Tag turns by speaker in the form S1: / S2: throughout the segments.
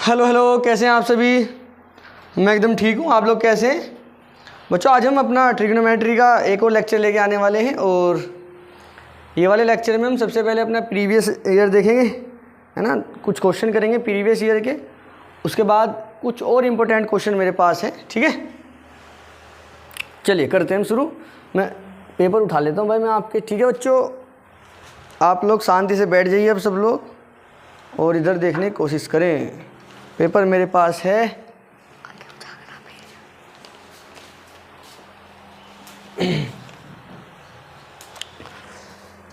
S1: Hello hello, कैसे हैं आप सभी। मैं एकदम ठीक हूँ। आप लोग कैसे हैं बच्चों। आज हम अपना ट्रिग्नोमेट्री का एक और लेक्चर लेके आने वाले हैं और ये वाले लेक्चर में हम सबसे पहले अपना प्रीवियस ईयर देखेंगे, है ना। कुछ क्वेश्चन करेंगे प्रीवियस ईयर के, उसके बाद कुछ और इम्पोर्टेंट क्वेश्चन मेरे पास है। ठीक है, चलिए करते हैं हम शुरू। मैं पेपर उठा लेता हूँ भाई मैं आपके। ठीक है बच्चों, आप लोग शांति से बैठ जाइए अब सब लोग और इधर देखने की कोशिश करें। पेपर मेरे पास है।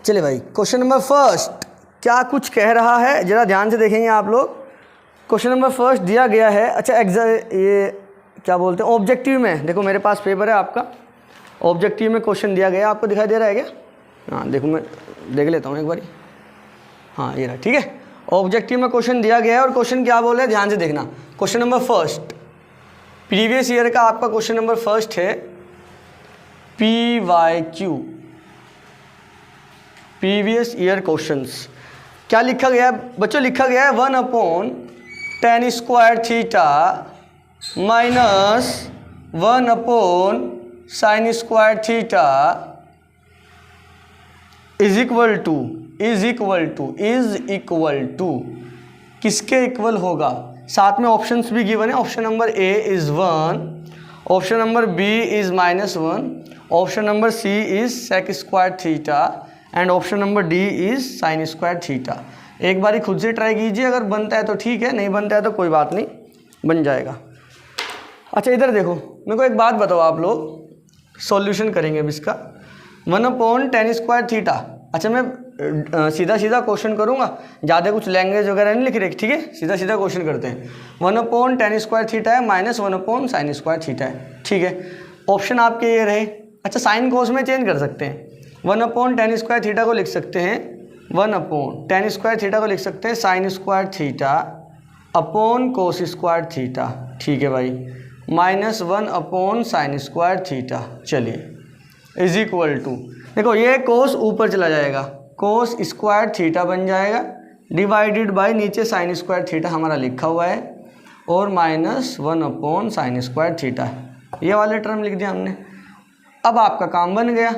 S1: चलिए भाई, क्वेश्चन नंबर फर्स्ट क्या कुछ कह रहा है, ज़रा ध्यान से देखेंगे आप लोग। क्वेश्चन नंबर फर्स्ट दिया गया है। अच्छा ये क्या बोलते हैं, ऑब्जेक्टिव में। देखो मेरे पास पेपर है आपका, ऑब्जेक्टिव में क्वेश्चन दिया गया है। आपको दिखाई दे रहा है क्या? हाँ देखो, मैं देख लेता हूँ एक बारी। हाँ ये रहा। ठीक है, ऑब्जेक्टिव में क्वेश्चन दिया गया है और क्वेश्चन क्या बोल रहे हैं ध्यान से देखना। Question number first previous year का आपका क्वेश्चन नंबर फर्स्ट है PYQ, प्रीवियस ईयर क्वेश्चंस। क्या लिखा गया है बच्चों? लिखा गया है 1/tan square theta minus 1/sin square theta is equal to किसके इक्वल होगा। साथ में ऑप्शंस भी गिवन है। Option number A is 1, option number B is -1, option number C is sec square theta and option number D is sine square theta. एक बारी खुद से ट्राई कीजिए, अगर बनता है तो ठीक है, नहीं बनता है तो कोई बात नहीं, बन जाएगा। अच्छा इधर देखो, मेरे को एक बात बताओ, आप लोग सॉल्यूशन करेंगे अब इसका। 1/tan square theta. अच्छा मैं सीधा सीधा क्वेश्चन करूँगा, ज़्यादा कुछ लैंग्वेज वगैरह नहीं लिख रहे। ठीक है, सीधा सीधा क्वेश्चन करते हैं। 1/tan स्क्वायर थीटा है माइनस 1/sin स्क्वायर थीटा है। ठीक है, ऑप्शन आपके ये रहे। अच्छा साइन कोस में चेंज कर सकते हैं। 1/tan स्क्वायर थीटा को लिख सकते हैं 1/tan स्क्वायर थीटा को लिख सकते हैं साइन स्क्वायर थीटा अपॉन कोस स्क्वायर थीटा। ठीक है भाई, -1/sin स्क्वायर थीटा। चलिए इज इक्वल टू, देखो ये कोस ऊपर चला जाएगा, कोस स्क्वायर थीटा बन जाएगा, डिवाइडेड बाय नीचे साइन स्क्वायर थीटा हमारा लिखा हुआ है और -1/sin स्क्वायर थीटा। ये वाले टर्म लिख दिया हमने। अब आपका काम बन गया।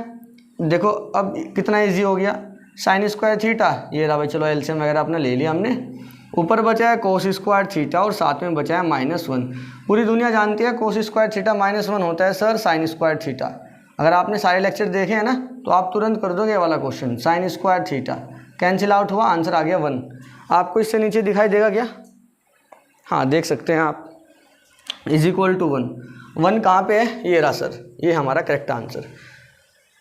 S1: देखो अब कितना इजी हो गया। साइन स्क्वायर थीटा ये रहा भाई, चलो एलसीएम वगैरह अपना ले लिया हमने। ऊपर बचा है कोस स्क्वायर थीटा और साथ में बचा है -1। पूरी दुनिया जानती है कोस स्क्वायर थीटा -1 होता है सर साइन स्क्वायर थीटा। अगर आपने सारे लेक्चर देखे हैं ना तो आप तुरंत कर दोगे ये वाला question. Sign square theta cancel out हुआ, आंसर आ गया 1। आपको इससे नीचे दिखाई देगा क्या? हाँ देख सकते हैं आप, इज इक्वल टू 1। 1 कहाँ पे है? ये रहा सर, ये हमारा करेक्ट आंसर।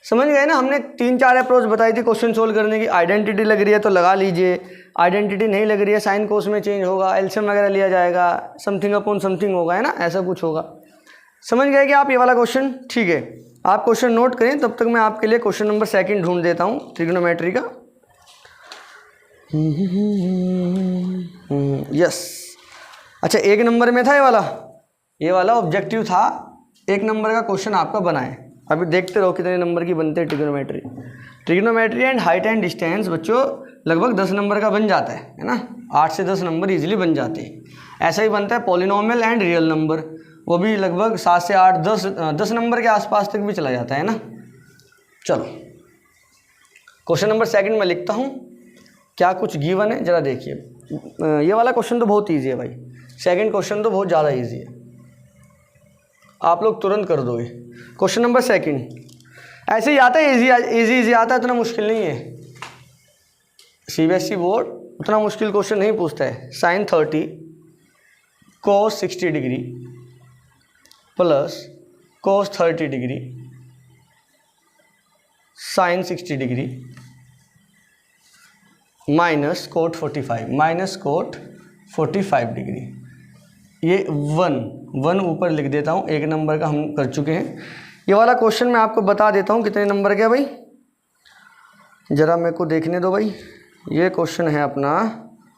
S1: समझ गए ना। हमने 3-4 अप्रोच बताई थी क्वेश्चन सोल्व करने की। आइडेंटिटी लग रही है तो लगा लीजिए, आइडेंटिटी नहीं लग रही है साइन कोस में चेंज होगा, एलसीएम वगैरह लिया जाएगा, समथिंग अपॉन समथिंग होगा, है ना, ऐसा कुछ होगा। समझ गए कि आप ये वाला क्वेश्चन? ठीक है, आप क्वेश्चन नोट करें, तब तक मैं आपके लिए क्वेश्चन नंबर 2 ढूंढ देता हूँ ट्रिग्नोमेट्री का। यस। अच्छा 1 नंबर में था ये वाला ऑब्जेक्टिव था। 1 नंबर का क्वेश्चन आपका बना है। अभी देखते रहो कितने नंबर की बनते हैं trigonometry and height and distance. बच्चों लगभग 10 नंबर का बन जाता है ना। 8 से 10 नंबर इजीली बन जाते हैं। ऐसा ही बनता है पॉलिनोमियल एंड रियल नंबर, वो भी लगभग 7 से 8 10 नंबर के आसपास तक भी चला जाता है ना। चलो क्वेश्चन नंबर 2 में लिखता हूँ क्या कुछ गिवन है, ज़रा देखिए। ये वाला क्वेश्चन तो बहुत ईजी है भाई, 2nd क्वेश्चन तो बहुत ज़्यादा ईजी है, आप लोग तुरंत कर दोगे। क्वेश्चन नंबर 2 ऐसे ही आता है, इजी आता है, इतना मुश्किल नहीं है। CBSE बोर्ड उतना मुश्किल क्वेश्चन नहीं पूछता है। sin 30 cos 60 degree plus cos 30 degree sin 60 degree minus cot 45 degree. ये 1 ऊपर लिख देता हूँ। 1 नंबर का हम कर चुके हैं। ये वाला क्वेश्चन मैं आपको बता देता हूँ कितने नंबर का है भाई, ज़रा मेरे को देखने दो भाई। ये क्वेश्चन है अपना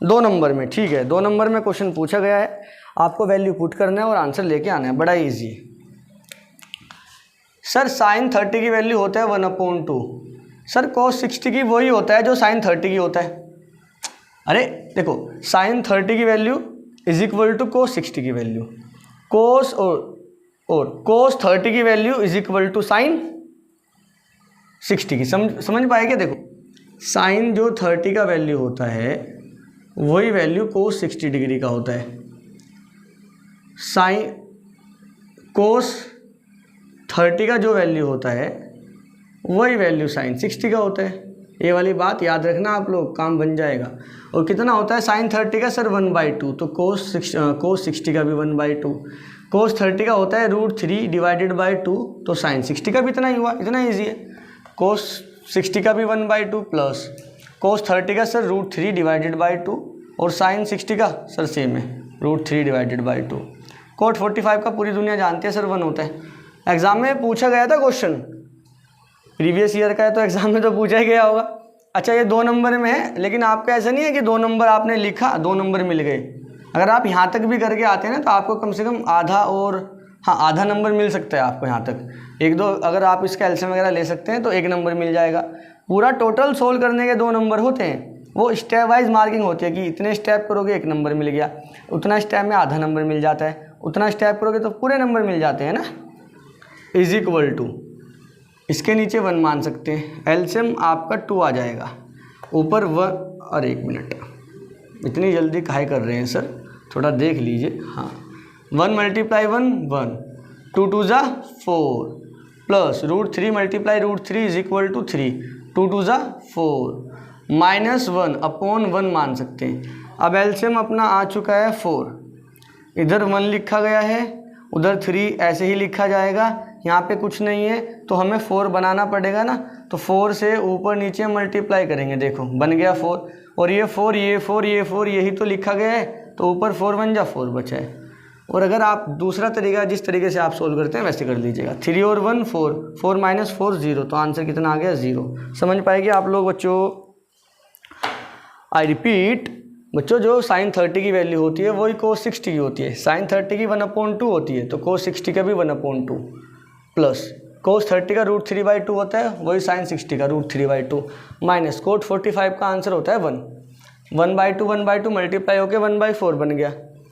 S1: 2 नंबर में। ठीक है, 2 नंबर में क्वेश्चन पूछा गया है, आपको वैल्यू पुट करना है और आंसर लेके आना है। बड़ा इजी है सर। sin 30 की वैल्यू होता है 1/2। सर cos 60 की वही होता है जो sin 30 की होता है। अरे देखो sin 30 की value is equal to cos 60 की वैल्यू, कोस और कोस 30 की value is equal to sine 60 की। समझ पाए क्या? देखो साइन जो 30 का वैल्यू होता है वही वैल्यू कोस 60 डिग्री का होता है। साइन कोस 30 का जो वैल्यू होता है वही वैल्यू साइन 60 का होता है। ये वाली बात याद रखना आप लोग, काम बन जाएगा। और कितना होता है साइन 30 का सर 1/2, तो कोस 60 का भी 1/2। कोस 30 का होता है √3 डिवाइडेड बाई 2, तो साइन 60 का भी इतना ही हुआ। इतना ईजी है। कोस 60 का भी 1/2 प्लस कोस 30 का सर √3 डिवाइडेड बाई 2 और साइन 60 का सर सेम है √3 डिवाइडेड बाई 2। कोट 45 का पूरी दुनिया जानती है सर 1 होता है। एग्जाम में पूछा गया था क्वेश्चन, प्रीवियस ईयर का है तो एग्जाम में तो पूछा ही गया होगा। अच्छा ये 2 नंबर में है, लेकिन आपका ऐसा नहीं है कि 2 नंबर आपने लिखा 2 नंबर मिल गए। अगर आप यहाँ तक भी करके आते हैं ना तो आपको कम से कम आधा और आधा नंबर मिल सकता है आपको यहाँ तक। 1-2 अगर आप इसका एलसीएम वगैरह ले सकते हैं तो 1 नंबर मिल जाएगा। पूरा टोटल सोल्व करने के 2 नंबर होते हैं, वो स्टेप वाइज मार्किंग होती है कि इतने स्टेप करोगे 1 नंबर मिल गया, उतना स्टेप में आधा नंबर मिल जाता है, उतना स्टेप करोगे तो पूरे नंबर मिल जाते हैं ना। इज इक्वल टू इसके नीचे 1 मान सकते हैं, एलसीएम आपका 2 आ जाएगा, ऊपर 1। और 1 मिनट, इतनी जल्दी काहे कर रहे हैं सर, थोड़ा देख लीजिए। हाँ 1 × 1 1, 2 2 ज़ा 4 प्लस √3 × √3 इज इक्वल टू 3, 2 2 ज़ा 4 माइनस 1 अपॉन 1 मान सकते हैं। अब एलसीएम अपना आ चुका है 4, इधर 1 लिखा गया है, उधर 3 ऐसे ही लिखा जाएगा। यहाँ पे कुछ नहीं है तो हमें 4 बनाना पड़ेगा ना, तो 4 से ऊपर नीचे मल्टीप्लाई करेंगे। देखो बन गया 4, और ये 4 ये 4 ये 4 यही तो लिखा गया है, तो ऊपर 4 बन जा 4 बचा है। और अगर आप दूसरा तरीका जिस तरीके से आप सोल्व करते हैं वैसे कर लीजिएगा। 3 और 1 4, 4 - 4 0, तो आंसर कितना आ गया 0। समझ पाएंगे आप लोग बच्चों? आई रिपीट बच्चों, जो साइन 30 की वैल्यू होती है वही कोस 60 की होती है। साइन 30 की 1/2 होती है, तो कोस 60 का भी 1/2 प्लस कोस 30 का √3/2 होता है, वही साइन 60 का √3/2 माइनस कोट 45 का आंसर होता है 1। 1/2 1/2 मल्टीप्लाई होकर 1/4 बन गया,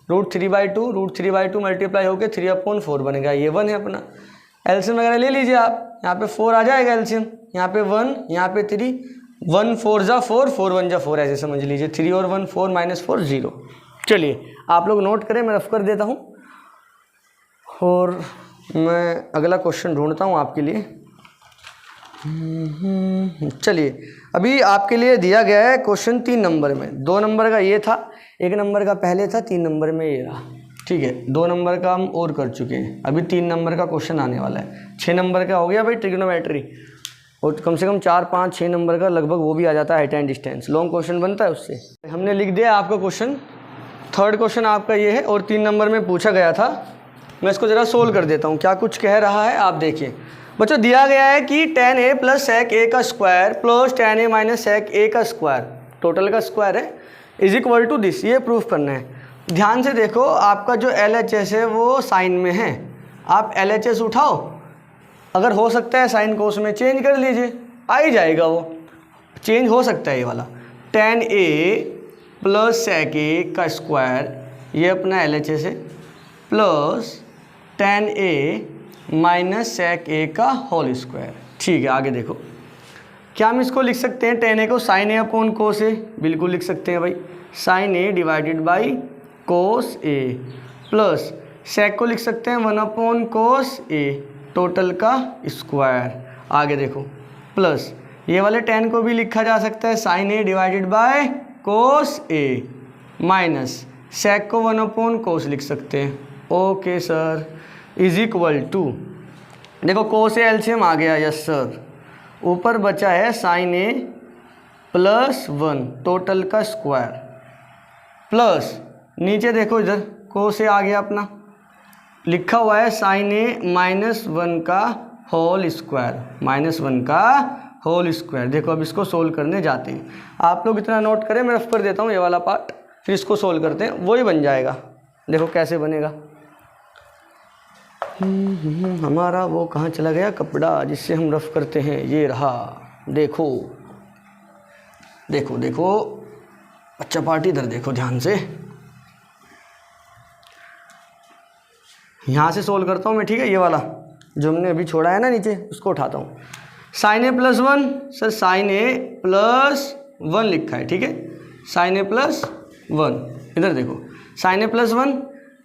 S1: √3/2 मल्टीप्लाई होकर 3/4 बन गया। ये 1 है अपना। एलसीएम वगैरह ले लीजिए आप, यहाँ पे 4 आ जाएगा एलसीएम, यहाँ पे 1, यहाँ पे 3, 1 4 ज़ा 4, 4 1 ज़ा 4 ऐसे समझ लीजिए। 3 और 1 4 - 4 0। चलिए आप लोग नोट करें, मैं रफ कर देता हूँ और मैं अगला क्वेश्चन ढूंढता हूँ आपके लिए। चलिए अभी आपके लिए दिया गया है क्वेश्चन 3 नंबर में। 2 नंबर का ये था, 1 नंबर का पहले था, 3 नंबर में ये रहा। ठीक है, 2 नंबर का हम और कर चुके हैं, अभी 3 नंबर का क्वेश्चन आने वाला है। 6 नंबर का हो गया भाई ट्रिग्नोमेट्री, और कम से कम 4 5 6 नंबर का लगभग वो भी आ जाता है, height and distance, long question बनता है उससे। हमने लिख दिया आपका क्वेश्चन। 3rd क्वेश्चन आपका ये है और 3 नंबर में पूछा गया था। मैं इसको ज़रा सोल्व कर देता हूँ, क्या कुछ कह रहा है आप देखिए। बच्चों दिया गया है कि tan a + sec a का square plus tan a - sec a का स्क्वायर, टोटल का स्क्वायर है, इज इक्वल टू दिस। ये प्रूफ करना है। ध्यान से देखो, आपका जो LHS है वो साइन में है, आप LHS उठाओ, अगर हो सकता है साइन कोस में चेंज कर लीजिए, आ ही जाएगा, वो चेंज हो सकता है। ये वाला tan a + sec a का स्क्वायर, ये अपना LHS है, plus tan a - sec a का होल स्क्वायर। ठीक है, आगे देखो, क्या हम इसको लिख सकते हैं tan a को sin a upon cos a? बिल्कुल लिख सकते हैं भाई, sin a divided by cos a, plus sec को लिख सकते हैं 1/cos a, टोटल का स्क्वायर। आगे देखो, प्लस ये वाले tan को भी लिखा जा सकता है sin a divided by cos a, minus sec को 1/cos लिख सकते हैं। Okay sir, is equal to, देखो cos a एलसीएम आ गया, यस सर, ऊपर बचा है sin a + 1 टोटल का स्क्वायर, प्लस नीचे देखो इधर cos a आ गया अपना, लिखा हुआ है sin a - 1 का होल स्क्वायर, -1 का होल स्क्वायर। देखो अब इसको सोल्व करने जाते हैं। आप लोग इतना नोट करें, मैं रफ कर देता हूँ ये वाला पार्ट, फिर इसको सोल्व करते हैं, वही बन जाएगा। देखो कैसे बनेगा। हमारा वो कहाँ चला गया कपड़ा जिससे हम रफ करते हैं, ये रहा। देखो देखो देखो, अच्छा पार्टी इधर देखो ध्यान से। यहाँ से सोल्व करता हूँ मैं, ठीक है। ये वाला जो हमने अभी छोड़ा है ना नीचे, उसको उठाता हूँ। Sign a plus one, sir sign a plus one लिखा है, ठीक है। साइन ए प्लस वन, इधर देखो, sign a plus one,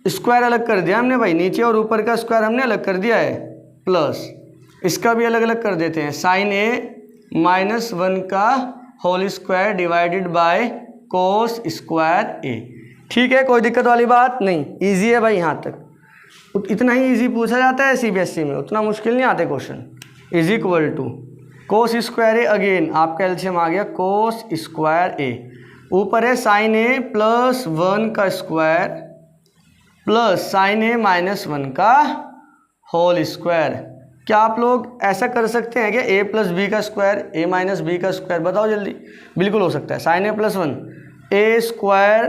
S1: square अलग कर दिया हमने भाई, नीचे और ऊपर का स्क्वायर हमने अलग कर दिया है, प्लस इसका भी अलग अलग कर देते हैं, साइन ए माइनस वन का whole square divided by cos square a, ठीक है। कोई दिक्कत वाली बात नहीं, इजी है भाई। यहाँ तक इतना ही इजी पूछा जाता है सीबीएसई में, उतना मुश्किल नहीं आते question. Is equal to cos square a, again आपका एलसीएम आ गया कोस स्क्वायर ए, ऊपर है साइन ए प्लस वन का square plus sine a minus one का होल स्क्वायर। क्या आप लोग ऐसा कर सकते हैं क्या, ए प्लस बी का स्क्वायर, ए माइनस बी का स्क्वायर, बताओ जल्दी। बिल्कुल हो सकता है। Sine a plus one, a square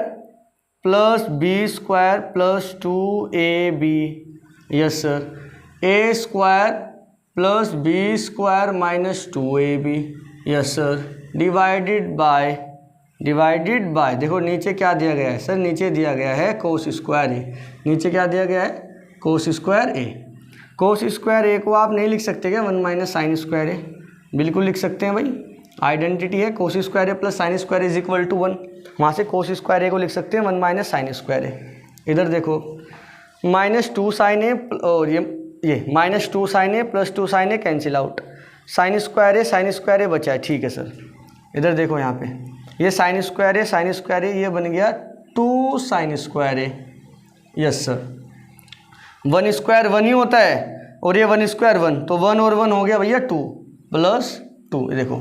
S1: plus B square plus to A b, yes sir. A square plus B square minus two A b, yes sir. Divided by देखो नीचे क्या दिया गया है सर, नीचे दिया गया है कोस स्क्वायर ए, नीचे क्या दिया गया है cos square A. Cos square a को आप नहीं लिख सकते क्या, one minus sine square a, बिल्कुल लिख सकते हैं भाई, आइडेंटिटी है। Cos square a plus sine square is equal to one, वहाँ से कोस स्क्वायर ए को लिख सकते हैं one minus sine square a. इधर देखो माइनस टू साइन ए और ये minus two sine a plus two sine a cancel out, sine square a बचा है, ठीक है सर। इधर देखो यहाँ पे ये साइन स्क्वायर ए, ये बन गया two sine square a, yes sir. One square one ही होता है और ये वन स्क्वायर वन, तो वन और वन हो गया भैया टू प्लस टू, देखो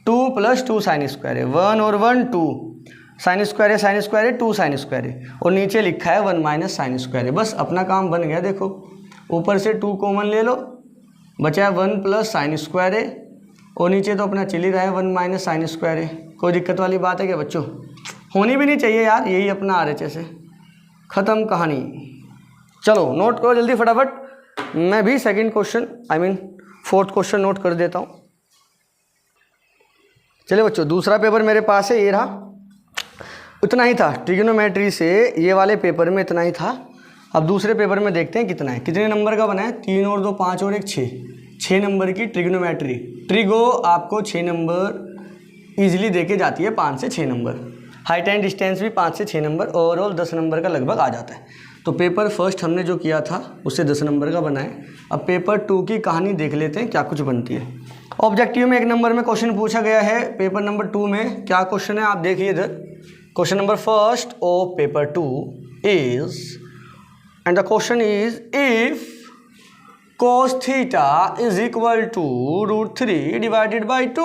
S1: two plus two sine square है, वन और वन टू, साइन स्क्वायर है टू साइन स्क्वायर है, और नीचे लिखा है वन माइनस साइन स्क्वायर है। बस अपना काम बन गया। देखो ऊपर से टू कॉमन ले लो, बचा है वन प्लस साइन स्क्वायर है, और नीचे तो अपना चल ही रहा है वन माइनस साइन स्क्वायर है। कोई दिक्कत वाली बात है क्या बच्चों? होनी भी नहीं चाहिए यार, यही अपना आरएचएस है, ख़त्म कहानी। चलो नोट करो जल्दी फटाफट, मैं भी second question fourth question note कर देता हूँ। चलिए बच्चों दूसरा पेपर मेरे पास है, ये रहा। इतना ही था ट्रिग्नोमेट्री से, ये वाले पेपर में इतना ही था। अब दूसरे पेपर में देखते हैं कितना है, कितने नंबर का बना है, 3 और 2 5 और 1 6 नंबर की ट्रिग्नोमेट्री। ट्रिगो आपको 6 नंबर ईजिली देके जाती है, 5 से 6 नंबर। हाइट एंड डिस्टेंस भी 5 से 6 नंबर, ओवरऑल 10 नंबर का लगभग आ जाता है। तो पेपर फर्स्ट हमने जो किया था उससे 10 नंबर का बना है। अब पेपर 2 की कहानी देख लेते हैं क्या कुछ बनती है। ऑब्जेक्टिव में 1 नंबर में क्वेश्चन पूछा गया है, पेपर नंबर 2 में क्या क्वेश्चन है आप देखिए इधर। Question number first of paper 2 is, and the question is, if cos theta is equal to √3 divided by 2,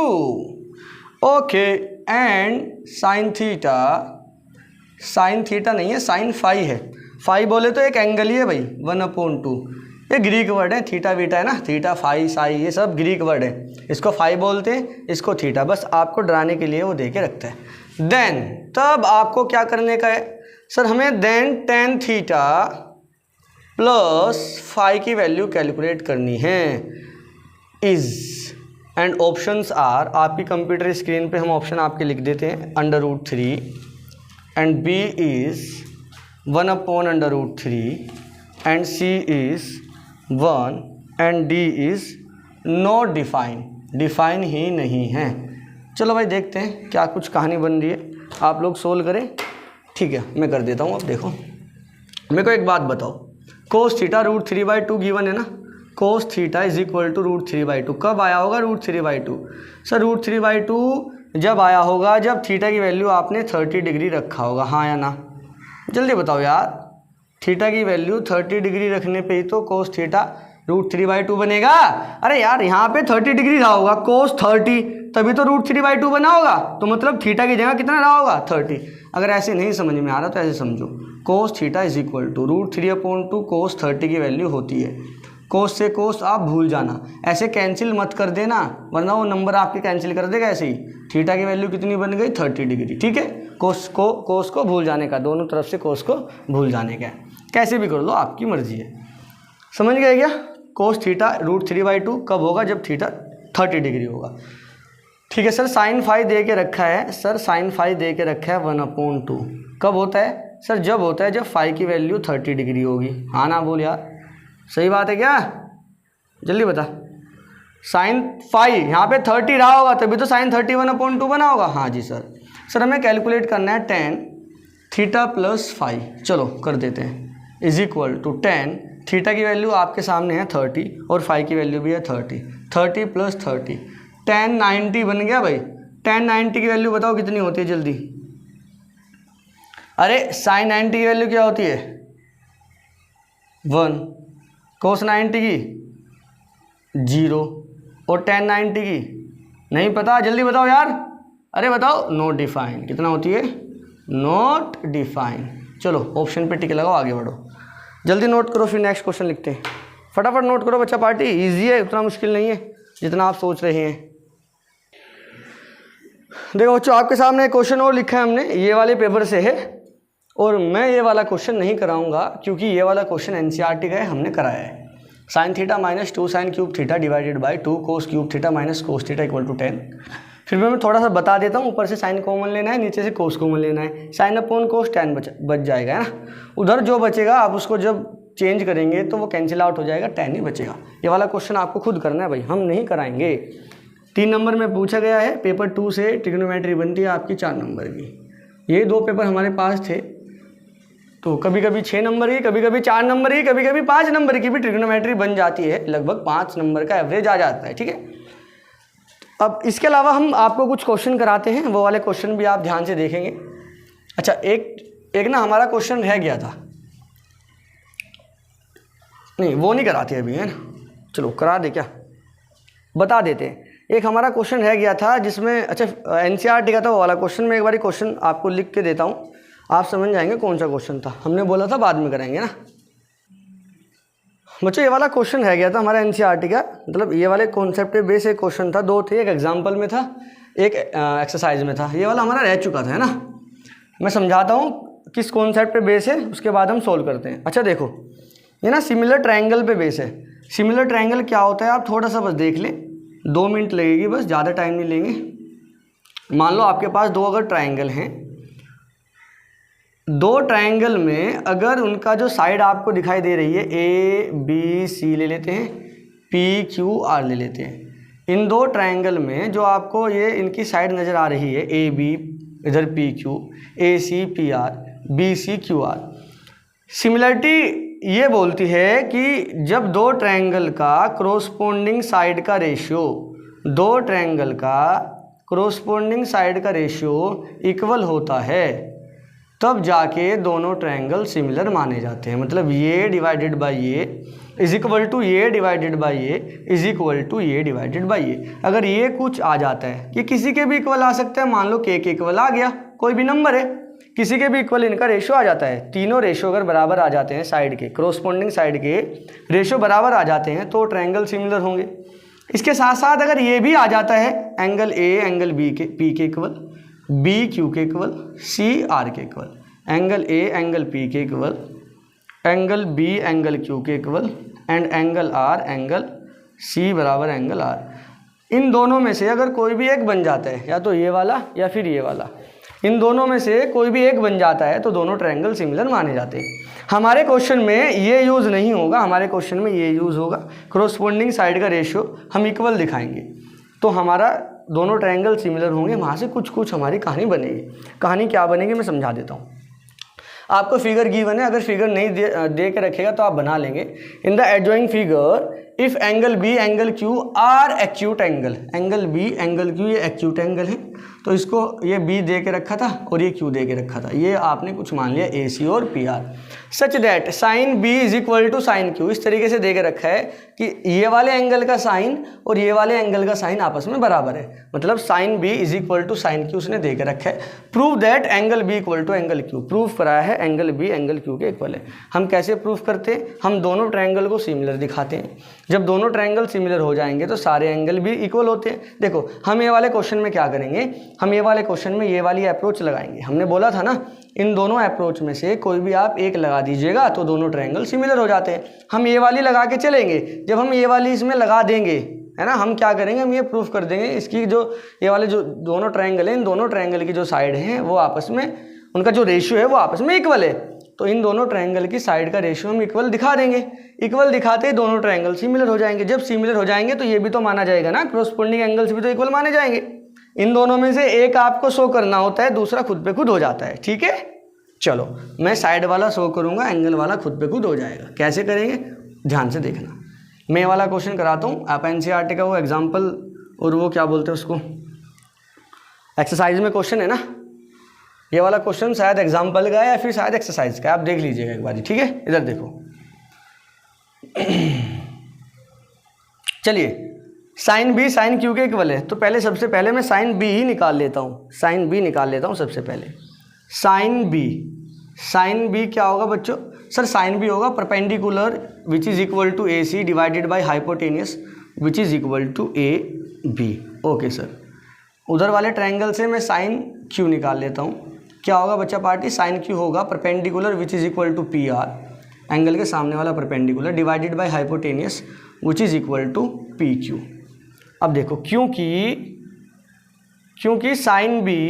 S1: okay, and sine theta नहीं है, साइन फाई है। फाई बोले तो एक एंगल ही है भाई, 1/2। ये ग्रीक वर्ड है, थीटा वीटा है ना, थीटा फाई साई ये सब ग्रीक वर्ड है। इसको फाई बोलते हैं, इसको थीटा, बस आपको डराने के लिए वो दे के रखता है। देन तब आपको क्या करने का है सर, हमें then tan theta plus phi की वैल्यू कैलकुलेट करनी है। इज एंड ऑप्शंस आर, आपकी कंप्यूटर स्क्रीन पे हम ऑप्शन आपके लिख देते हैं, √3 and b is 1/√3 and c is 1 and d is not define ही नहीं है। चलो भाई देखते हैं क्या कुछ कहानी बन रही है, आप लोग सोल्व करें, ठीक है। मैं कर देता हूँ। अब देखो मेरे को एक बात बताओ, कोस थीटा √3/2 गिवन है ना, cos theta is equal to √3/2 कब आया होगा √3/2? सर √3/2 जब आया होगा जब थीटा की वैल्यू आपने 30 डिग्री रखा होगा, हाँ या ना? जल्दी बताओ यार, थीटा की वैल्यू 30 डिग्री रखने पे ही तो कोस थीटा √3/2 बनेगा। अरे यार यहाँ पे 30 डिग्री रहा होगा, कोस 30, तभी तो √3/2 बना होगा, तो मतलब थीटा की जगह कितना रहा होगा 30। अगर ऐसे नहीं समझ में आ रहा तो ऐसे समझो, cos theta is equal to √3/2 cos 30 की वैल्यू होती है। कोस से कोस आप भूल जाना, ऐसे कैंसिल मत कर देना वरना वो नंबर आपके कैंसिल कर देगा ऐसे ही। थीटा की वैल्यू कितनी बन गई 30 डिग्री, ठीक है। कोस को भूल जाने का, दोनों तरफ से कोस को भूल जाने का, कैसे भी कर लो आपकी मर्जी है। समझ गए क्या? कोस थीटा √3/2 कब होगा? जब थीटा 30 डिग्री होगा, ठीक है सर। साइन फाई दे के रखा है, सर साइन फाई दे के रखा है 1/2 कब होता है सर? जब होता है जब फाई की वैल्यू 30 डिग्री होगी, हाँ ना बोल यार, सही बात है क्या? जल्दी बता। साइन फाइव यहाँ पे 30 रहा होगा तभी तो साइन 31/2 बना होगा। हाँ जी सर। सर हमें कैलकुलेट करना है tan थीटा प्लस फाइव। चलो कर देते हैं। Is equal to tan theta की वैल्यू आपके सामने है 30 और फाइव की वैल्यू भी है 30। 30 प्लस 30 tan 90 बन गया भाई। tan 90 की वैल्यू बताओ कितनी होती है जल्दी। अरे साइन 90 की वैल्यू क्या होती है 1, कोस 90 की 0 और tan 90 की नहीं पता, जल्दी बताओ यार। अरे बताओ, नॉट डिफाइन। कितना होती है? Not define. चलो ऑप्शन पे टिक लगाओ, आगे बढ़ो। जल्दी नोट करो फिर नेक्स्ट क्वेश्चन लिखते हैं। फटाफट नोट करो बच्चा पार्टी, इजी है, उतना मुश्किल नहीं है जितना आप सोच रहे हैं। देखो बच्चों आपके सामने एक क्वेश्चन और लिखा है हमने, ये वाले पेपर से है और मैं ये वाला क्वेश्चन नहीं कराऊंगा क्योंकि ये वाला क्वेश्चन एनसीईआरटी का है, हमने कराया है। Sine theta minus 2 sine cube theta divided by 2 cos cube theta minus cos theta equal to 10। फिर मैं थोड़ा सा बता देता हूँ, ऊपर से साइन कॉमन लेना है, नीचे से कोस कॉमन लेना है। साइन अपॉन कोस 10 बच जाएगा है ना। उधर जो बचेगा आप उसको जब चेंज करेंगे तो वो कैंसिल आउट हो जाएगा, 10 ही बचेगा। ये वाला क्वेश्चन आपको खुद करना है भाई, हम नहीं कराएंगे। 3 नंबर में पूछा गया है। पेपर 2 से ट्रिग्नोमेट्री बनती है आपकी 4 नंबर की। ये 2 पेपर हमारे पास थे, तो कभी कभी 6 नंबर की, कभी कभी 4 नंबर की, कभी कभी 5 नंबर की भी ट्रिग्नोमेट्री बन जाती है। लगभग 5 नंबर का एवरेज आ जाता है, ठीक है। अब इसके अलावा हम आपको कुछ क्वेश्चन कराते हैं, वो वाले क्वेश्चन भी आप ध्यान से देखेंगे। अच्छा एक ना हमारा क्वेश्चन रह गया था, नहीं वो नहीं कराते अभी है ना, चलो करा दे क्या, बता देते हैं। एक हमारा क्वेश्चन रह गया था जिसमें, अच्छा एनसीईआरटी का था वो वाला क्वेश्चन। मैं एक बार क्वेश्चन आपको लिख के देता हूँ, आप समझ जाएंगे कौन सा क्वेश्चन था। हमने बोला था बाद में करेंगे ना बच्चों। ये वाला क्वेश्चन रह गया था हमारा एनसीईआरटी का, मतलब ये वाले कॉन्सेप्ट पे बेस एक क्वेश्चन था। 2 थे, एक एग्जाम्पल में था, एक एक्सरसाइज में था। ये वाला हमारा रह चुका था है ना। मैं समझाता हूँ किस कॉन्सेप्ट पे बेस है, उसके बाद हम सोल्व करते हैं। अच्छा देखो ये ना सिमिलर ट्रायंगल पे बेस है। सिमिलर ट्रायंगल क्या होता है आप थोड़ा सा बस देख लें, 2 मिनट लगेगी बस, ज़्यादा टाइम नहीं लेंगे। मान लो आपके पास 2 अगर ट्रायंगल हैं, 2 ट्रायंगल में अगर उनका जो साइड आपको दिखाई दे रही है ABC ले लेते हैं, PQR ले लेते हैं। इन 2 ट्रायंगल में जो आपको ये इनकी साइड नज़र आ रही है AB इधर PQ, AC PR, BC QR। Similarity ये बोलती है कि जब 2 ट्रायंगल का क्रोस्पोंडिंग साइड का रेशियो, 2 ट्रायंगल का क्रोस्पोंडिंग साइड का रेशियो इक्वल होता है तब जाके दोनों ट्रायंगल सिमिलर माने जाते हैं। मतलब ये डिवाइडेड बाय ये इज इक्वल टू ये डिवाइडेड बाय ये इज इक्वल टू ये डिवाइडेड बाय ये। अगर ये कुछ आ जाता है, ये किसी के भी इक्वल आ सकता है, मान लो के इक्वल आ गया, कोई भी नंबर है, किसी के भी इक्वल इनका रेशियो आ जाता है। तीनों रेशियो अगर बराबर आ जाते हैं, साइड के क्रोस्पोंडिंग साइड के रेशियो बराबर आ जाते हैं तो ट्रायंगल सिमिलर होंगे। इसके साथ साथ अगर ये भी आ जाता है, एंगल ए एंगल बी के पी के इक्वल, बी क्यू के इक्वल, सी आर के equal, angle A angle P के equal, angle B angle Q के equal and angle R angle C बराबर एंगल आर। इन दोनों में से अगर कोई भी एक बन जाता है, या तो ये वाला या फिर ये वाला, इन दोनों में से कोई भी एक बन जाता है तो दोनों ट्रायंगल सिमिलर माने जाते हैं। हमारे क्वेश्चन में ये यूज़ नहीं होगा, हमारे क्वेश्चन में ये यूज़ होगा, क्रोस्पोंडिंग साइड का रेशियो हम इक्वल दिखाएंगे तो हमारा दोनों ट्रायंगल सिमिलर होंगे। वहाँ से कुछ हमारी कहानी बनेगी। कहानी क्या बनेगी मैं समझा देता हूँ। आपको फिगर गिवन है, अगर फिगर नहीं दे के रखेगा तो आप बना लेंगे। In the adjoining figure if angle B angle Q are acute angle, angle B angle Q ये एक्यूट एंगल है, तो इसको ये बी दे के रखा था और ये क्यू दे के रखा था, ये आपने कुछ मान लिया ए सी और P R. Such that sine B is equal to sine Q, इस तरीके से दे के रखा है कि ये वाले एंगल का साइन और ये वाले एंगल का साइन आपस में बराबर है। मतलब sine B is equal to sine Q उसने दे के रखा है। Prove that angle B equal to angle Q, proof कराया है एंगल बी एंगल क्यू के इक्वल है। हम कैसे प्रूफ करते हैं, हम दोनों ट्रायंगल को सिमिलर दिखाते हैं। जब दोनों ट्रायंगल सिमिलर हो जाएंगे तो सारे एंगल भी इक्वल होते हैं। देखो हम ये वाले क्वेश्चन में क्या करेंगे, हम ये वाले क्वेश्चन में ये वाली अप्रोच लगाएंगे। हमने बोला था ना इन दोनों अप्रोच में से कोई भी आप एक लगा दीजिएगा तो दोनों ट्रायंगल सिमिलर हो जाते हैं। हम ये वाली लगा के चलेंगे, जब हम ये वाली इसमें लगा देंगे है ना, हम क्या करेंगे, हम ये प्रूफ कर देंगे इसकी जो ये वाले जो दोनों ट्रायंगल हैं, इन दोनों ट्रायंगल की जो साइड हैं वो आपस में उनका जो रेशियो है वो आपस में इक्वल है। तो इन दोनों ट्रायंगल की साइड का रेशियो हम इक्वल दिखा देंगे। इक्वल दिखाते ही दोनों ट्रायंगल सिमिलर हो जाएंगे। जब सिमिलर हो जाएंगे तो ये भी तो माना जाएगा ना, क्रॉसपोंडिंग एंगल्स भी तो इक्वल माने जाएंगे। इन दोनों में से एक आपको शो करना होता है, दूसरा खुद पे खुद हो जाता है। ठीक है, चलो मैं साइड वाला शो करूँगा, एंगल वाला खुद पे खुद हो जाएगा। कैसे करेंगे ध्यान से देखना। मैं वाला क्वेश्चन कराता हूँ, आप एनसीईआरटी का वो एग्जाम्पल और वो क्या बोलते हैं उसको, एक्सरसाइज में क्वेश्चन है ना, ये वाला क्वेश्चन शायद एग्जाम्पल का है या फिर शायद एक्सरसाइज का है, आप देख लीजिएगा एक बार। ठीक है, इधर देखो। चलिए साइन बी साइन क्यू के इक्वल है, तो पहले सबसे पहले मैं साइन बी ही निकाल लेता हूँ, साइन बी निकाल लेता हूँ सबसे पहले। साइन बी क्या होगा बच्चों? सर साइन बी होगा perpendicular which is equal to A C divided by hypotenuse which is equal to A B. Okay sir, उधर वाले ट्रायंगल से मैं साइन क्यू निकाल लेता हूँ। क्या होगा बच्चा पार्टी? साइन क्यू होगा perpendicular which is equal to P R, angle के सामने वाला perpendicular, divided by hypotenuse which is equal to P Q. अब देखो क्योंकि sine B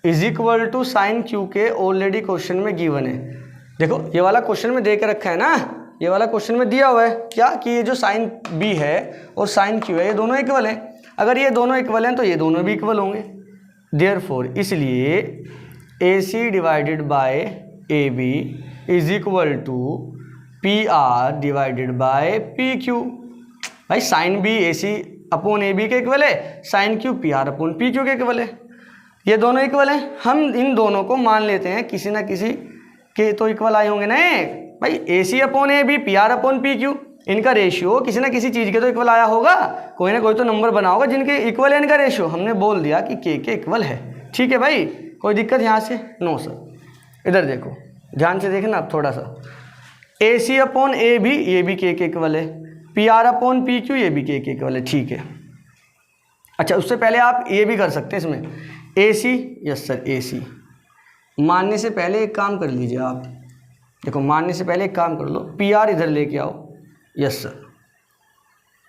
S1: is equal to sine Q के ऑलरेडी क्वेश्चन में गिवन है। देखो ये वाला क्वेश्चन में दे के रखा है ना, ये वाला क्वेश्चन में दिया हुआ है क्या कि ये जो साइन बी है और साइन क्यू है ये दोनों इक्वल है। अगर ये दोनों इक्वल हैं तो ये दोनों भी इक्वल होंगे। देयरफॉर इसलिए A C divided by A B is equal to P R divided by P Q. भाई sine B A C upon A B के इक्वल है, sine Q P R upon P Q के equal है। ये दोनों equal हैं, हम इन दोनों को मान लेते हैं किसी ना किसी के तो इक्वल आए होंगे ना। भाई A C upon A B, P R upon P Q, इनका रेशियो किसी ना किसी चीज़ के तो इक्वल आया होगा, कोई ना कोई तो नंबर बना होगा जिनके इक्वल है इनका रेशियो। हमने बोल दिया कि के इक्वल है। ठीक है भाई, कोई दिक्कत यहाँ से? No sir. इधर देखो ध्यान से देखना आप थोड़ा सा, ए सी अपॉन ए बी ये भी के इक्वल है, P R upon P Q ये भी के इक्वल है। ठीक है, अच्छा उससे पहले आप ये भी कर सकते हैं इसमें, ए सी, यस सर ए सी मानने से पहले एक काम कर लीजिए आप, देखो मानने से पहले एक काम कर लो, पी आर इधर लेके आओ, यस सर,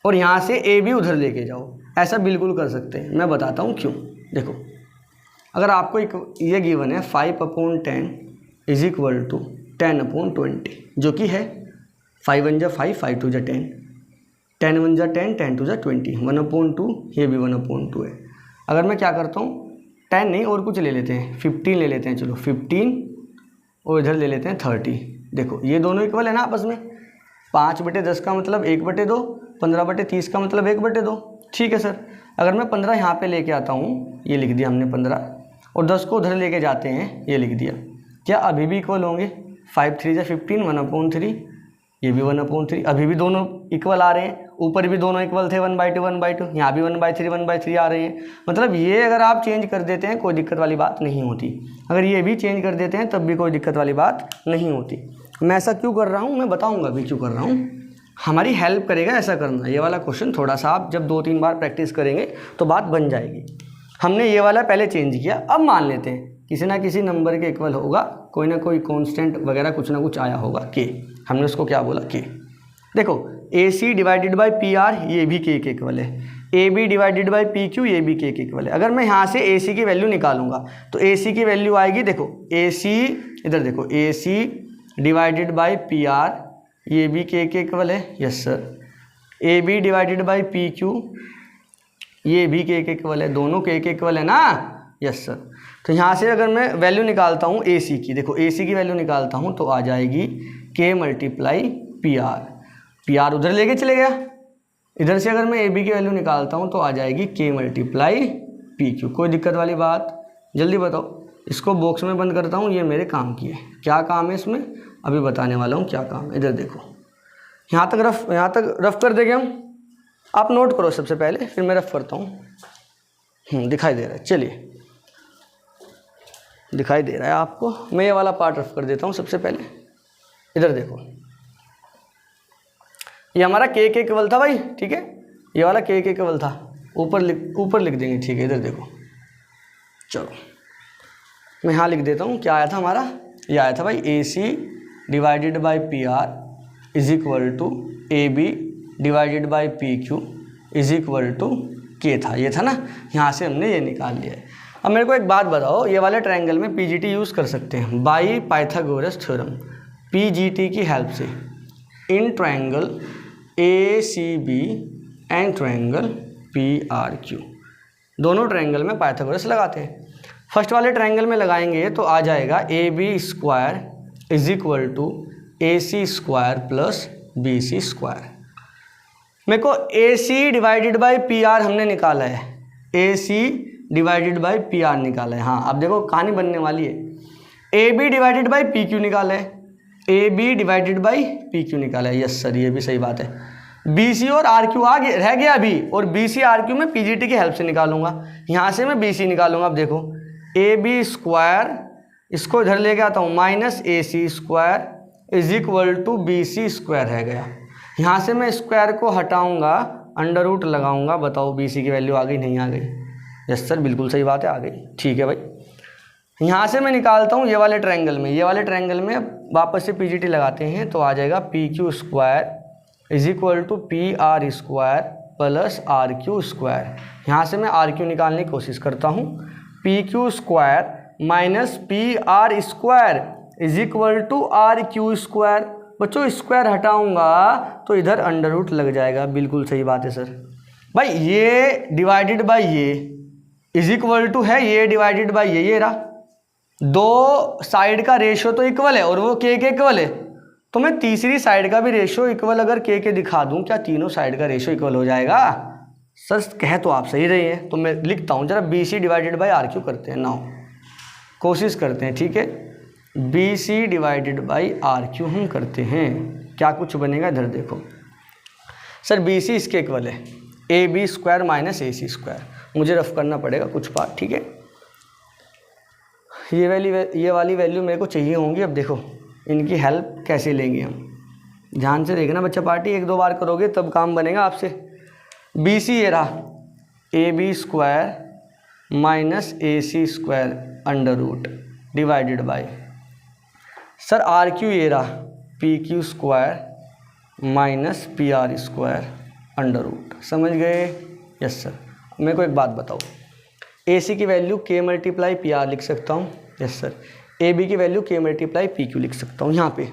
S1: और यहाँ से ए भी उधर लेके जाओ। ऐसा बिल्कुल कर सकते हैं, मैं बताता हूँ क्यों। देखो अगर आपको एक ये गिवन है 5/10 इज इक्वल टू 10/20, जो कि है 5 1 जा 5, 5 2 जा 10, 10 1 जा 10, 10 2 जा 20, 1/2, ये भी 1/2 है। अगर मैं क्या करता हूँ 10 नहीं और कुछ ले लेते हैं, 15 ले लेते हैं, चलो 15 और इधर ले लेते हैं 30। देखो ये दोनों इक्वल है ना आपस में, 5/10 का मतलब 1/2, 15/30 का मतलब 1/2। ठीक है सर, अगर मैं 15 यहाँ पे लेके आता हूँ, ये लिख दिया हमने 15, और 10 को उधर लेके जाते हैं, ये लिख दिया, क्या अभी भी इक्वल होंगे? 5 3 जा 15, 1/3, ये भी 1/3, अभी भी दोनों इक्वल आ रहे हैं। ऊपर भी दोनों इक्वल थे 1/2 1/2, यहाँ भी 1/3 आ रहे हैं। मतलब ये अगर आप चेंज कर देते हैं कोई दिक्कत वाली बात नहीं होती, अगर ये भी चेंज कर देते हैं तब भी कोई दिक्कत वाली बात नहीं होती। मैं ऐसा क्यों कर रहा हूँ मैं बताऊँगा अभी क्यों कर रहा हूँ, हमारी हेल्प करेगा ऐसा करना। ये वाला क्वेश्चन थोड़ा सा आप जब 2-3 बार प्रैक्टिस करेंगे तो बात बन जाएगी। हमने ये वाला पहले चेंज किया, अब मान लेते हैं किसी ना किसी नंबर के इक्वल होगा, कोई ना कोई कांस्टेंट वगैरह कुछ ना कुछ आया होगा के, हमने उसको क्या बोला के। देखो A C divided by P R ये भी के इक्वल है, A B divided by P Q ये भी के इक्वल है। अगर मैं यहाँ से ए सी की वैल्यू निकालूंगा तो ए सी की वैल्यू आएगी, देखो ए सी, इधर देखो A C divided by P R ये भी के इक्वल है, yes sir. A B divided by P Q ये भी के इक्वल है, दोनों के इक्वल है ना, यस सर। तो यहाँ से अगर मैं वैल्यू निकालता हूँ ए सी की, देखो ए सी की वैल्यू निकालता हूँ तो आ जाएगी के multiply P R, P R उधर लेके चले गया। इधर से अगर मैं ए बी की वैल्यू निकालता हूँ तो आ जाएगी के मल्टीप्लाई पी क्यू। कोई दिक्कत वाली बात? जल्दी बताओ। इसको बॉक्स में बंद करता हूँ, ये मेरे काम की है। क्या काम है इसमें अभी बताने वाला हूँ क्या काम है। इधर देखो यहाँ तक रफ कर देंगे हम, आप नोट करो सबसे पहले, फिर मैं रफ करता हूँ। दिखाई दे रहा है, चलिए दिखाई दे रहा है आपको। मैं ये वाला पार्ट रफ कर देता हूँ सबसे पहले। इधर देखो ये हमारा के इक्वल था भाई, ठीक है, ये वाला के इक्वल था, ऊपर लिख देंगे, ठीक है। इधर देखो, चलो मैं यहाँ लिख देता हूँ क्या आया था हमारा, ये आया था भाई A C divided by P R is equal to A B divided by P Q is equal to k था, ये था ना। यहाँ से हमने ये निकाल लिया है। अब मेरे को एक बात बताओ, ये वाले ट्रायंगल में पीजीटी यूज़ कर सकते हैं बाई पाइथागोरस थ्योरम, पीजीटी की हेल्प से, in triangle ACB and triangle PRQ, दोनों ट्रायंगल में पाइथागोरस लगाते हैं। फर्स्ट वाले ट्रायंगल में लगाएंगे तो आ जाएगा A B square is equal to A C square plus B C square. मेरे को A C divided by P R हमने निकाला है, A C divided by P R निकाला है। हाँ अब देखो कहानी बनने वाली है, A B divided by P Q निकाला है, A B divided by P Q निकाला है। यस सर ये भी सही बात है। बी सी और आर क्यू आगे रह गया अभी, और बी सी आर क्यू में पीजीटी की हेल्प से निकालूंगा। यहाँ से मैं बी सी निकालूंगा। अब देखो ए बी स्क्वायर, इसको इधर लेके आता हूँ, minus A C square is equal to B C square रह गया। यहाँ से मैं स्क्वायर को हटाऊंगा, अंडर रूट लगाऊंगा, बताओ बी सी की वैल्यू आ गई नहीं आ गई? यस सर बिल्कुल सही बात है, आ गई। ठीक है भाई, यहाँ से मैं निकालता हूँ ये वाले ट्रायंगल में, ये वाले ट्रायंगल में वापस से पीजीटी लगाते हैं तो आ जाएगा P Q square is equal to P R square plus R Q square. यहाँ से मैं आर क्यू निकालने की कोशिश करता हूँ, P Q square minus P R square is equal to R Q square. बच्चों स्क्वायर हटाऊंगा तो इधर अंडर रूट लग जाएगा, बिल्कुल सही बात है सर। भाई ये डिवाइडेड बाई ये इज इक्वल टू है ये डिवाइडेड बाई ये रहा, दो साइड का रेशियो तो इक्वल है और वो के इक्वल है, तो मैं तीसरी साइड का भी रेशियो इक्वल अगर के दिखा दूं, क्या तीनों साइड का रेशियो इक्वल हो जाएगा? सर कह तो आप सही रही हैं, तो मैं लिखता हूँ जरा B C divided by R Q करते हैं, नाउ कोशिश करते हैं। ठीक है, B C divided by R Q हम करते हैं, क्या कुछ बनेगा इधर देखो। सर बी सी इसके इक्वल है A B square minus A C square, मुझे रफ करना पड़ेगा कुछ पार्ट। ठीक है, ये वाली वैल्यू मेरे को चाहिए होंगी। अब देखो इनकी हेल्प कैसे लेंगे हम, ध्यान से देखना बच्चा पार्टी, एक दो बार करोगे तब काम बनेगा आपसे। बी सी ये रहा A B square minus A C square under root divided by, sir R Q ये रहा P Q square minus P R square under root. समझ गए? Yes sir. मेरे को एक बात बताओ, ए सी की वैल्यू के मल्टीप्लाई पी आर लिख सकता हूँ? Yes sir. ए बी की वैल्यू के मल्टीप्लाई पी क्यू लिख सकता हूँ। यहाँ पे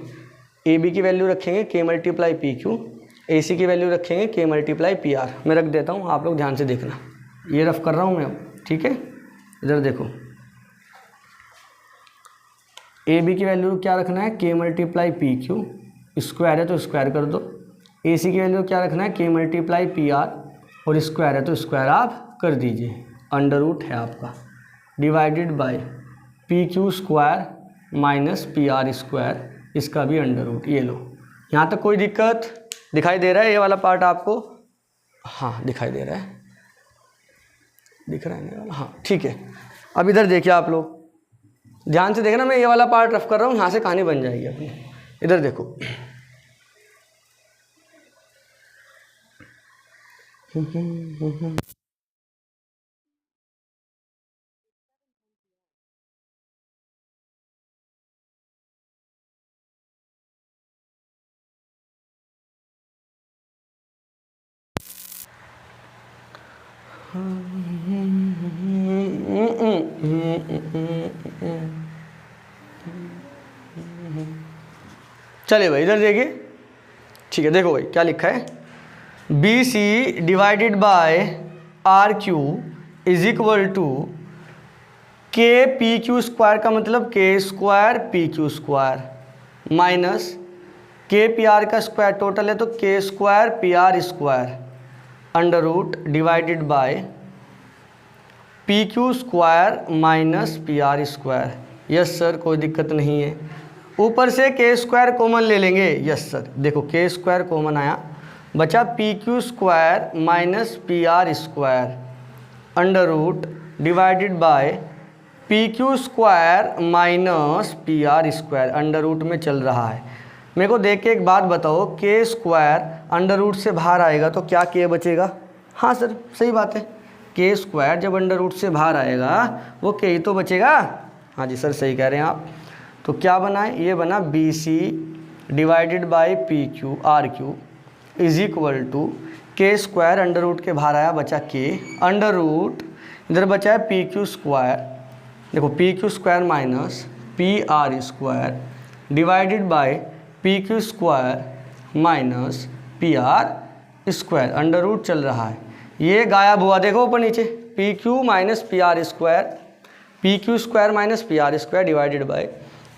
S1: ए बी की वैल्यू रखेंगे के मल्टीप्लाई पी क्यू, ए सी की वैल्यू रखेंगे के मल्टीप्लाई पी आर। मैं रख देता हूँ, आप लोग ध्यान से देखना, ये रफ कर रहा हूँ मैं अब। ठीक है, इधर देखो ए बी की वैल्यू क्या रखना है, के मल्टीप्लाई पी क्यू, स्क्वायर है तो स्क्वायर कर दो। ए सी की वैल्यू क्या रखना है, के मल्टीप्लाई पी आर, और स्क्वायर है तो स्क्वायर आप कर दीजिए, अंडर रूट है आपका divided by P Q square minus P R square, इसका भी अंडर रूट। ये लो, यहाँ तक कोई दिक्कत दिखाई दे रहा है? ये वाला पार्ट आपको हाँ दिखाई दे रहा है, दिख रहा है वाला? हाँ ठीक है। अब इधर देखिए आप लोग ध्यान से देखना, मैं ये वाला पार्ट रफ कर रहा हूँ, यहाँ से कहानी बन जाएगी अपनी। इधर देखो चलिए भाई इधर देखिए। ठीक है, देखो भाई क्या लिखा है, B C divided by R Q is equal to k P Q square, का मतलब k square P Q square minus k P R का स्क्वायर टोटल है तो k square P R square under root divided by P Q square minus P R square. Yes sir, कोई दिक्कत नहीं है। ऊपर से के स्क्वायर कॉमन ले लेंगे। यस सर, देखो के स्क्वायर कॉमन आया, बचा P Q square minus P R square under root divided by P Q square minus P R square, under root में चल रहा है। मेरे को देख के एक बात बताओ, के स्क्वायर अंडर रूट से बाहर आएगा तो क्या के बचेगा? हाँ सर सही बात है, के स्क्वायर जब अंडर रूट से बाहर आएगा वो के ही तो बचेगा। हाँ जी सर सही कह रहे हैं आप। तो क्या बना है, ये बना B C divided by P Q R Q is equal to k square under root के बाहर आया, बचा के अंडर रूट इधर बचा है पी क्यू स्क्वायर, देखो P Q square minus P R square divided by P Q square minus P R square, under root चल रहा है, ये गायब हुआ, देखो ऊपर नीचे, P Q minus P R square, P Q square minus P R square divided by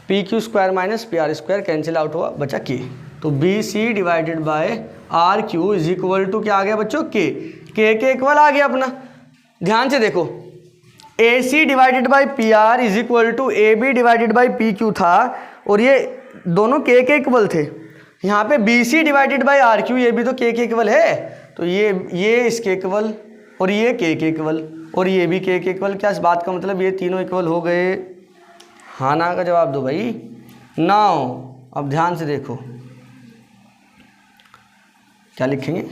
S1: P Q square minus P R square, cancel out हुआ, बचा के। तो B C divided by R Q is equal to क्या आ गया बच्चों, के equal आ गया अपना। ध्यान से देखो, A C divided by P R is equal to A B divided by P Q था, और ये दोनों के इक्वल थे। यहाँ पे B C divided by R Q, ये भी तो के इक्वल है, तो ये इसके इक्वल, और ये के इक्वल, और ये भी के इक्वल। क्या इस बात का मतलब ये तीनों इक्वल हो गए? हाँ ना का जवाब दो भाई। नाउ अब ध्यान से देखो क्या लिखेंगे,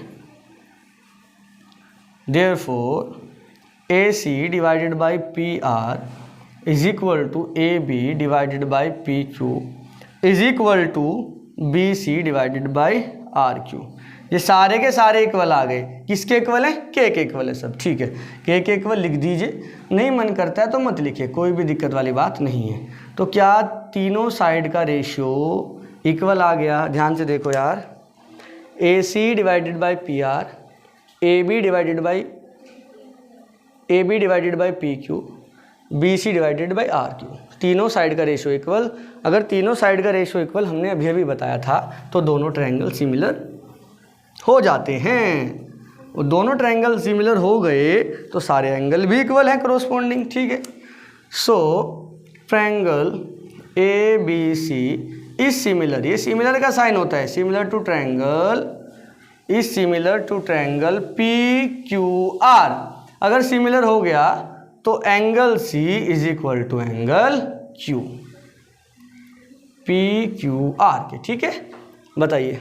S1: therefore A C divided by P R is equal to A B divided by P Q is equal to B C divided by R Q. ये सारे के सारे इक्वल आ गए, किसके इक्वल है? के इक्वल है सब, ठीक है, के इक्वल लिख दीजिए, नहीं मन करता है तो मत लिखिए, कोई भी दिक्कत वाली बात नहीं है। तो क्या तीनों साइड का रेशियो इक्वल आ गया? ध्यान से देखो यार, A C divided by P R, A B divided by P Q, B C divided by R Q, तीनों साइड का रेशियो इक्वल। अगर तीनों साइड का रेशियो इक्वल हमने अभी अभी बताया था, तो दोनों ट्रायंगल सिमिलर हो जाते हैं, और दोनों ट्रायंगल सिमिलर हो गए तो सारे एंगल भी इक्वल हैं कॉरस्पॉन्डिंग, ठीक है। So triangle A B C is similar, ये सिमिलर का साइन होता है, similar to triangle is similar to triangle P Q R. अगर सिमिलर हो गया तो angle C is equal to angle Q, P Q R के, ठीक है। बताइए,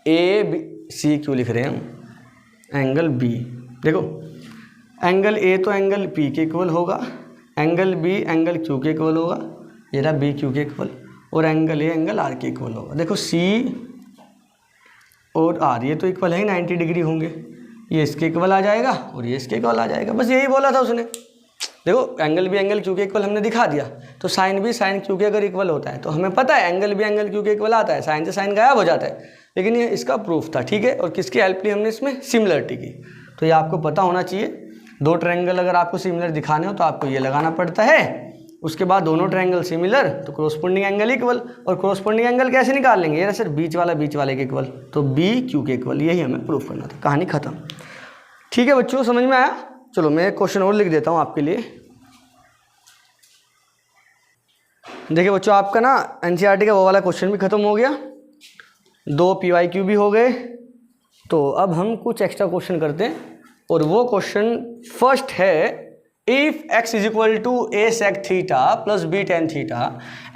S1: ए बी सी क्यू लिख रहे हैं हम, एंगल बी, देखो एंगल ए तो एंगल पी के इक्वल होगा, एंगल बी एंगल क्यू के इक्वल होगा, ये रहा बी क्यू के इक्वल, और एंगल ए एंगल आर के इक्वल होगा। देखो सी और आर ये तो इक्वल है ही, 90 डिग्री होंगे, ये इसके इक्वल आ जाएगा और ये इसके इक्वल आ जाएगा, बस यही बोला था उसने। देखो एंगल बी एंगल क्यू के इक्वल हमने दिखा दिया, तो साइन भी साइन क्यू के अगर इक्वल होता है तो हमें पता है एंगल बी एंगल क्यू के इक्वल आता है, साइन से साइन गायब हो जाता है, लेकिन ये इसका प्रूफ था, ठीक है। और किसकी हेल्प ली हमने इसमें? सिमिलरिटी की। तो ये आपको पता होना चाहिए, दो ट्रायंगल अगर आपको सिमिलर दिखाने हो तो आपको ये लगाना पड़ता है, उसके बाद दोनों ट्रायंगल सिमिलर तो कॉरस्पॉन्डिंग एंगल इक्वल, और कॉरस्पॉन्डिंग एंगल कैसे निकाल लेंगे? ये सिर्फ बीच वाले के इक्वल, तो बी क्यू के इक्वल, यही हमें प्रूफ करना था, कहानी खत्म। ठीक है बच्चों, समझ में आया? चलो मैं एक क्वेश्चन और लिख देता हूँ आपके लिए। देखिए बच्चों, आपका ना एनसीईआरटी का वो वाला क्वेश्चन भी खत्म हो गया, 2 PYQ भी हो गए, तो अब हम कुछ एक्स्ट्रा क्वेश्चन करते हैं, और वो क्वेश्चन फर्स्ट है, if x is equal to a sec theta plus b tan theta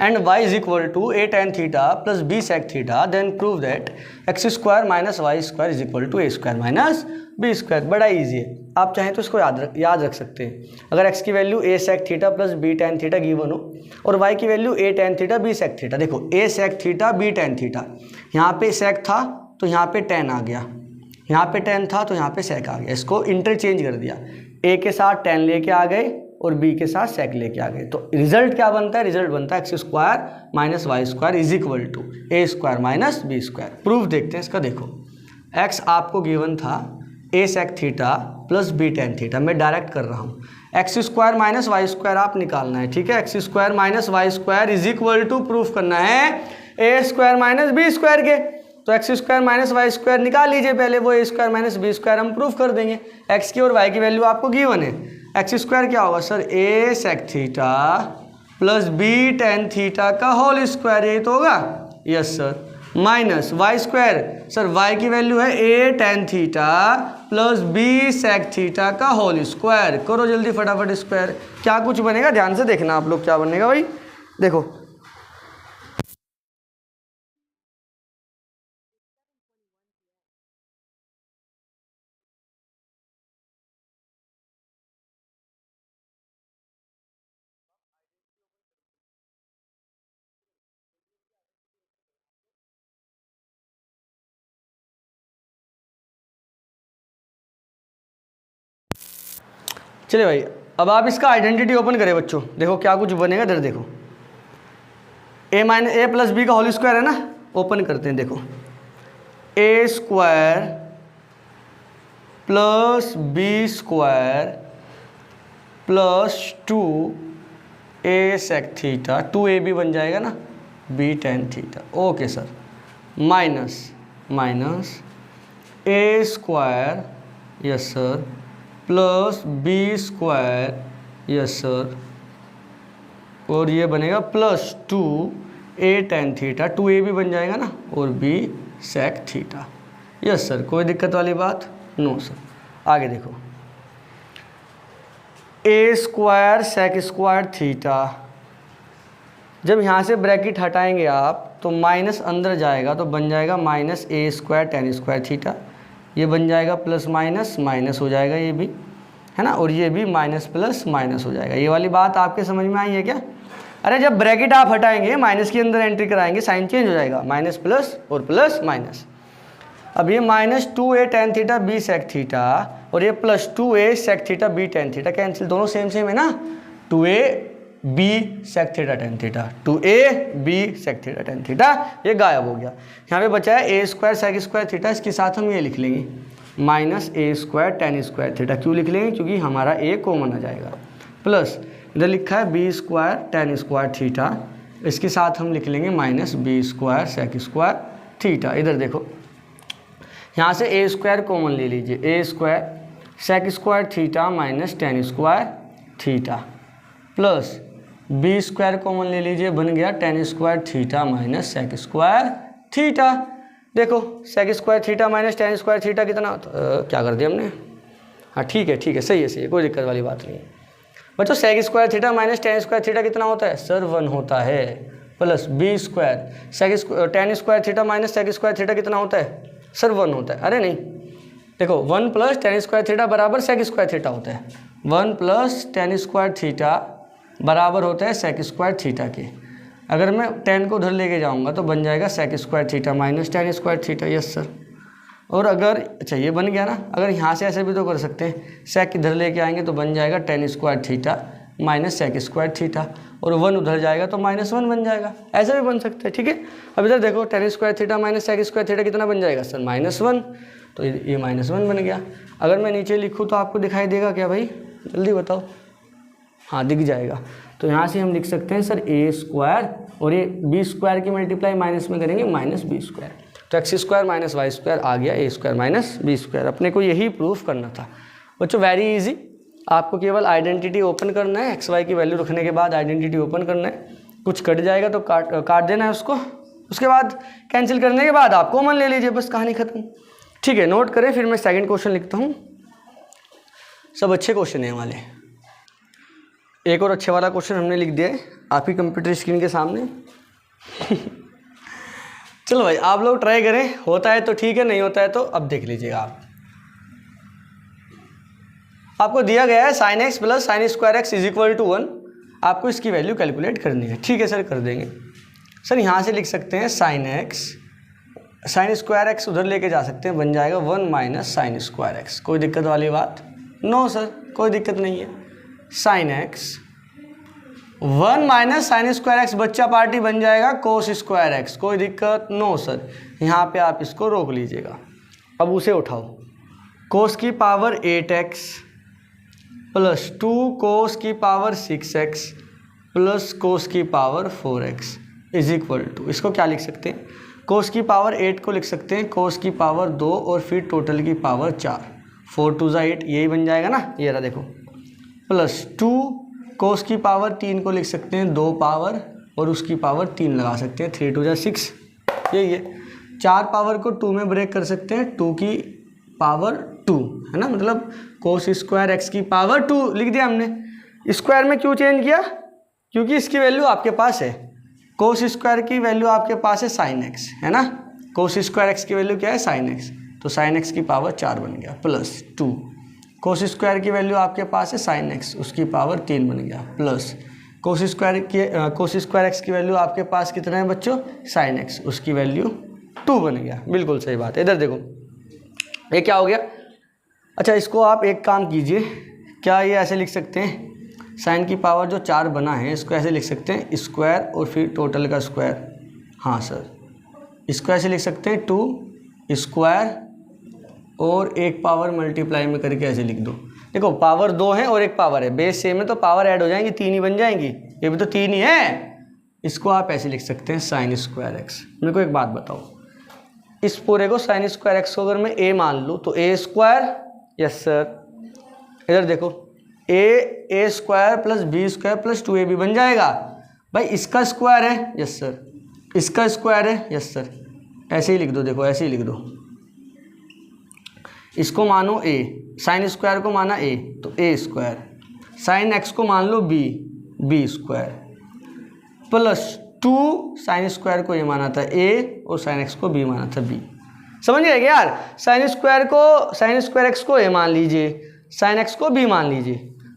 S1: and y is equal to a tan theta plus b sec theta, then prove that x square minus y square is equal to a square minus b square. बड़ा easy है, आप चाहें तो इसको याद रख सकते हैं। अगर x की value a sec theta plus b tan theta given हो, और y की value a tan theta b sec theta, देखो a sec theta b tan theta, यहाँ पे sec था तो यहाँ पे tan आ गया, यहाँ पे tan था तो यहाँ पे sec आ गया, इसको इंटरचेंज कर दिया, a के साथ tan लेके आ गए और b के साथ sec लेके आ गए, तो रिजल्ट क्या बनता है? रिजल्ट बनता है x square minus y square is equal to a square minus b square. Proof देखते हैं इसका। देखो x आपको गिवन था a sec theta plus b tan theta, मैं डायरेक्ट कर रहा हूँ, x square minus y square आप निकालना है, ठीक है। x square minus y square is equal to proof करना है a square minus b square के, तो x square minus y square निकाल लीजिए पहले, वो a square minus b square हम प्रूफ कर देंगे। एक्स की और वाई की वैल्यू आपको गिवन है, एक्स स्क्वायर क्या होगा sir? A sec theta plus b tan theta का होल स्क्वायर, यही तो होगा, yes sir, minus y square, sir y की वैल्यू है a tan theta plus b sec theta का होल स्क्वायर। करो जल्दी फटाफट स्क्वायर, क्या कुछ बनेगा? ध्यान से देखना आप लोग, क्या बनेगा भाई, देखो चलिए भाई, अब आप इसका आइडेंटिटी ओपन करें बच्चों, देखो क्या कुछ बनेगा इधर देखो, a प्लस बी का होल स्क्वायर है ना, ओपन करते हैं, देखो a square plus B square plus 2a sec theta, 2ab बन जाएगा ना, b tan theta, okay sir, minus a square, yes sir, plus B square, yes sir, और ये बनेगा plus 2a tan theta, 2ab बन जाएगा ना, और b sec theta, yes sir, कोई दिक्कत वाली बात? No sir. आगे देखो, a square sec square theta, जब यहाँ से ब्रैकेट हटाएंगे आप तो माइनस अंदर जाएगा तो बन जाएगा minus a square ten square theta, ये बन जाएगा प्लस माइनस माइनस हो जाएगा ये भी, है ना, और ये भी माइनस प्लस माइनस हो जाएगा। ये वाली बात आपके समझ में आई है क्या? अरे जब ब्रैकेट आप हटाएंगे माइनस के अंदर एंट्री कराएंगे साइन चेंज हो जाएगा, माइनस प्लस और प्लस माइनस। अब ये minus 2a tan theta b sec theta और ये plus 2a sec theta b tan theta cancel, दोनों सेम सेम है ना, 2a b sec theta tan theta, 2a b sec theta tan theta, ये गायब हो गया। यहाँ पे बचा है a square sec square theta, इसके साथ हम ये लिख लेंगे minus a square tan square theta, क्यों लिख लेंगे? क्योंकि हमारा a कॉमन आ जाएगा, प्लस इधर लिखा है b square tan square theta, इसके साथ हम लिख लेंगे minus b square sec square theta. इधर देखो, यहाँ से a स्क्वायर कॉमन ले लीजिए, a square sec square theta minus tan square theta, plus b square common ले लीजिए, बन गया tan square theta minus sec square theta. देखो sec square theta minus tan square theta कितना क्या कर दिया हमने? हाँ ठीक है, सही है, कोई दिक्कत वाली बात नहीं है बच्चों। Sec square theta minus tan square theta कितना होता है सर? 1 होता है, plus b square sec tan square theta minus sec square theta कितना होता है सर? 1 होता है। अरे नहीं, देखो 1 प्लस tan स्क्वायर थीटा बराबर सेक स्क्वायर थीटा होता है, 1 प्लस tan स्क्वायर थीटा बराबर होता है सेक स्क्वायर थीटा के। अगर मैं tan को उधर लेके जाऊंगा तो बन जाएगा sec square theta minus tan square theta, yes sir. और अगर अच्छा ये बन गया ना, अगर यहाँ से ऐसे भी तो कर सकते हैं, सेक इधर लेके आएंगे तो बन जाएगा tan square theta minus sec square theta, और 1 उधर जाएगा तो -1 बन जाएगा, ऐसे भी बन सकते हैं, ठीक है। अब इधर देखो tan square theta minus sec square theta कितना बन जाएगा सर? -1, तो ये -1 बन गया। अगर मैं नीचे लिखूँ तो आपको दिखाई देगा क्या भाई? जल्दी बताओ। हाँ दिख जाएगा, तो यहाँ से हम लिख सकते हैं सर a स्क्वायर और ये b स्क्वायर की मल्टीप्लाई माइनस में करेंगे माइनस b स्क्वायर, तो x square minus y square आ गया a square minus b square. अपने को यही प्रूफ करना था बच्चों, वेरी इजी। आपको केवल आइडेंटिटी ओपन करना है, एक्स वाई की वैल्यू रखने के बाद आइडेंटिटी ओपन करना है, कुछ कट जाएगा तो काट देना है उसको, उसके बाद कैंसिल करने के बाद आप कॉमन ले लीजिए, बस कहानी खत्म, ठीक है। नोट करें, फिर मैं सेकंड क्वेश्चन लिखता हूँ, सब अच्छे क्वेश्चन हैं वाले। एक और अच्छे वाला क्वेश्चन हमने लिख दिया है आपकी कंप्यूटर स्क्रीन के सामने। चलो भाई आप लोग ट्राई करें, होता है तो ठीक है, नहीं होता है तो अब देख लीजिएगा आप। आपको दिया गया है sine x plus sine square x is equal to 1, आपको इसकी वैल्यू कैलकुलेट करनी है, ठीक है सर, कर देंगे। सर यहाँ से लिख सकते हैं sine x, sign square x उधर लेके जा सकते हैं, बन जाएगा 1 माइनस साइन स्क्वायर एक्स। कोई दिक्कत वाली बात? नो सर, कोई दिक्कत नहीं है। Sine x 1 minus sine square x, बच्चा पार्टी बन जाएगा कोस स्क्वायर एक्स। कोई दिक्कत? No sir. यहाँ पे आप इसको रोक लीजिएगा, अब उसे उठाओ, कोस की पावर 8x प्लस 2 कोस की पावर 6x प्लस कोस की power 4x is equal to, इसको क्या लिख सकते हैं? कोस की पावर 8 को लिख सकते हैं कोस की पावर 2 और फिर टोटल की पावर 4, 4 2 8, यही बन जाएगा ना, ये रहा देखो, प्लस 2 कोस की पावर 3 को लिख सकते हैं 2 पावर और उसकी पावर 3 लगा सकते हैं, 3 2 6, यही है। 4 पावर को 2 में ब्रेक कर सकते हैं, 2 की पावर 2, है ना, मतलब कोस स्क्वायर एक्स की पावर 2 लिख दिया हमने। स्क्वायर में क्यों चेंज किया? क्योंकि इसकी वैल्यू आपके पास है, कोस स्क्वायर की वैल्यू आपके पास है साइन एक्स, है ना, कोस स्क्वायर एक्स की वैल्यू क्या है? साइन एक्स, तो साइन एक्स की पावर 4 बन गया, प्लस 2 कोस स्क्वायर की वैल्यू आपके पास है साइन एक्स, उसकी पावर 3 बन गया, प्लस कोस स्क्वायर एक्स की वैल्यू आपके पास कितना है बच्चों? साइन एक्स, उसकी वैल्यू 2 बन गया। बिल्कुल सही बात है। इधर देखो ये क्या हो गया? अच्छा इसको आप एक काम कीजिए, क्या ये ऐसे लिख सकते हैं, साइन की पावर जो 4 बना है इसको ऐसे लिख सकते हैं स्क्वायर और फिर टोटल का स्क्वायर। हाँ सर, इसको ऐसे लिख सकते हैं 2 स्क्वायर और एक पावर मल्टीप्लाई में करके ऐसे लिख दो। देखो पावर 2 है और एक पावर है, बेस सेम है तो पावर ऐड हो जाएंगी, 3 ही बन जाएंगी, ये भी तो 3 ही है। इसको आप ऐसे लिख सकते हैं साइन स्क्वायर एक्स। मेरे को एक बात बताओ, इस पूरे को साइन स्क्वायर एक्स को अगर मैं ए मान लूँ तो ए स्क्वायर, यस सर, इधर देखो a square plus B square plus 2ab बन जाएगा। भाई इसका स्क्वायर है, यस सर, इसका स्क्वायर है, यस सर, ऐसे ही लिख दो, देखो ऐसे ही लिख दो। इसको मानो ए, साइन स्क्वायर को माना ए तो ए स्क्वायर, साइन एक्स को मान लो b square plus 2 sine square को ये माना था ए और साइन एक्स को बी माना था बी। समझ गए क्या यार? साइन स्क्वायर एक्स को ए मान लीजिए, साइन एक्स को बी मान लीजिए,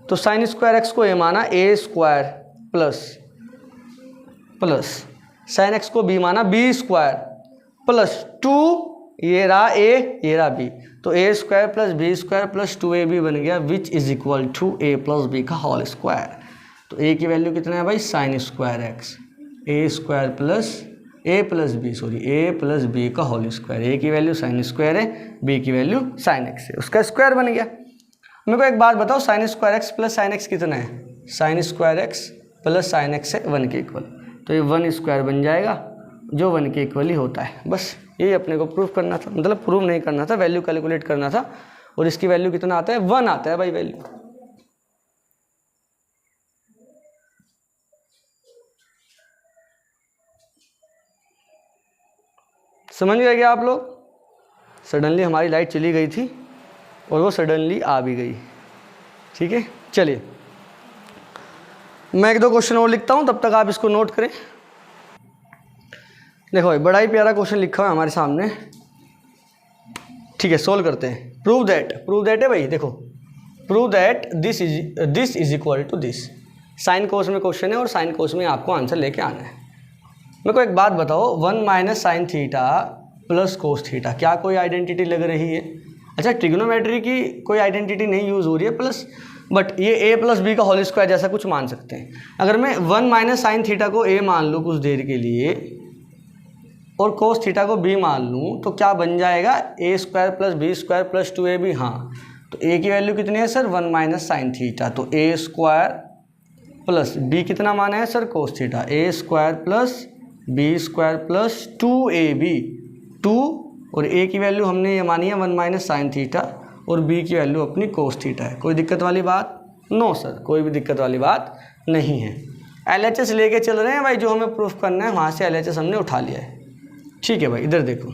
S1: तो साइन स्क्वायर एक्स को ए माना a square plus sine x को बी माना बी स्क्वायर प्लस 2 ये रहा ए ये रहा बी, तो a square plus B square plus 2ab बन गया, which is equal to a plus B का होल स्क्वायर। तो ए की वैल्यू कितना है भाई, sine square x, a square plus a plus B का होल स्क्वायर। ए की वैल्यू साइन स्क्वायर है, बी की वैल्यू साइन एक्स है, उसका स्क्वायर बन गया। मेरे को एक बात बताओ, sign square x plus sine x कितना है, sine square x plus sine x है 1 के इक्वल, तो ये 1 स्क्वायर बन जाएगा जो 1 के इक्वल ही होता है। बस यही अपने को प्रूव करना था, मतलब प्रूव नहीं करना था, वैल्यू कैलकुलेट करना था। और इसकी वैल्यू कितना आता है, 1 आता है भाई वैल्यू। समझ गए क्या आप लोग? सडनली हमारी लाइट चली गई थी और वो सडनली आ भी गई। ठीक है, चलिए मैं 1-2 क्वेश्चन और लिखता हूँ, तब तक आप इसको नोट करें। देखो भाई बड़ा ही प्यारा क्वेश्चन लिखा हुआ है हमारे सामने। ठीक है, सोल्व करते हैं। प्रूव दैट है भाई, देखो prove that this is equal to this. Sine cos में क्वेश्चन है और साइन कोस में आपको आंसर लेके आना है। मेरे को एक बात बताओ, 1 minus sine theta plus cos theta, क्या कोई आइडेंटिटी लग रही है? अच्छा, ट्रिग्नोमेट्री की कोई आइडेंटिटी नहीं यूज़ हो रही है प्लस, बट ये ए प्लस बी का होल स्क्वायर जैसा कुछ मान सकते हैं। अगर मैं 1 माइनस साइन थीटा को ए मान लूँ कुछ देर के लिए और कोस थीटा को बी मान लूँ, तो क्या बन जाएगा, a square plus B square plus 2ab। हाँ, तो ए की वैल्यू कितनी है सर, 1 माइनस साइन थीटा, तो ए स्क्वायर प्लस बी कितना माना है sir, cos theta, a square plus B square plus 2ab, 2 और ए की वैल्यू हमने ये मानी है 1 माइनस साइन थीटा और बी की वैल्यू अपनी कोस थीटा है। कोई दिक्कत वाली बात? नो सर, कोई भी दिक्कत वाली बात नहीं है। LHS लेके चल रहे हैं भाई, जो हमें प्रूफ करना है वहाँ से LHS हमने उठा लिया है। ठीक है भाई, इधर देखो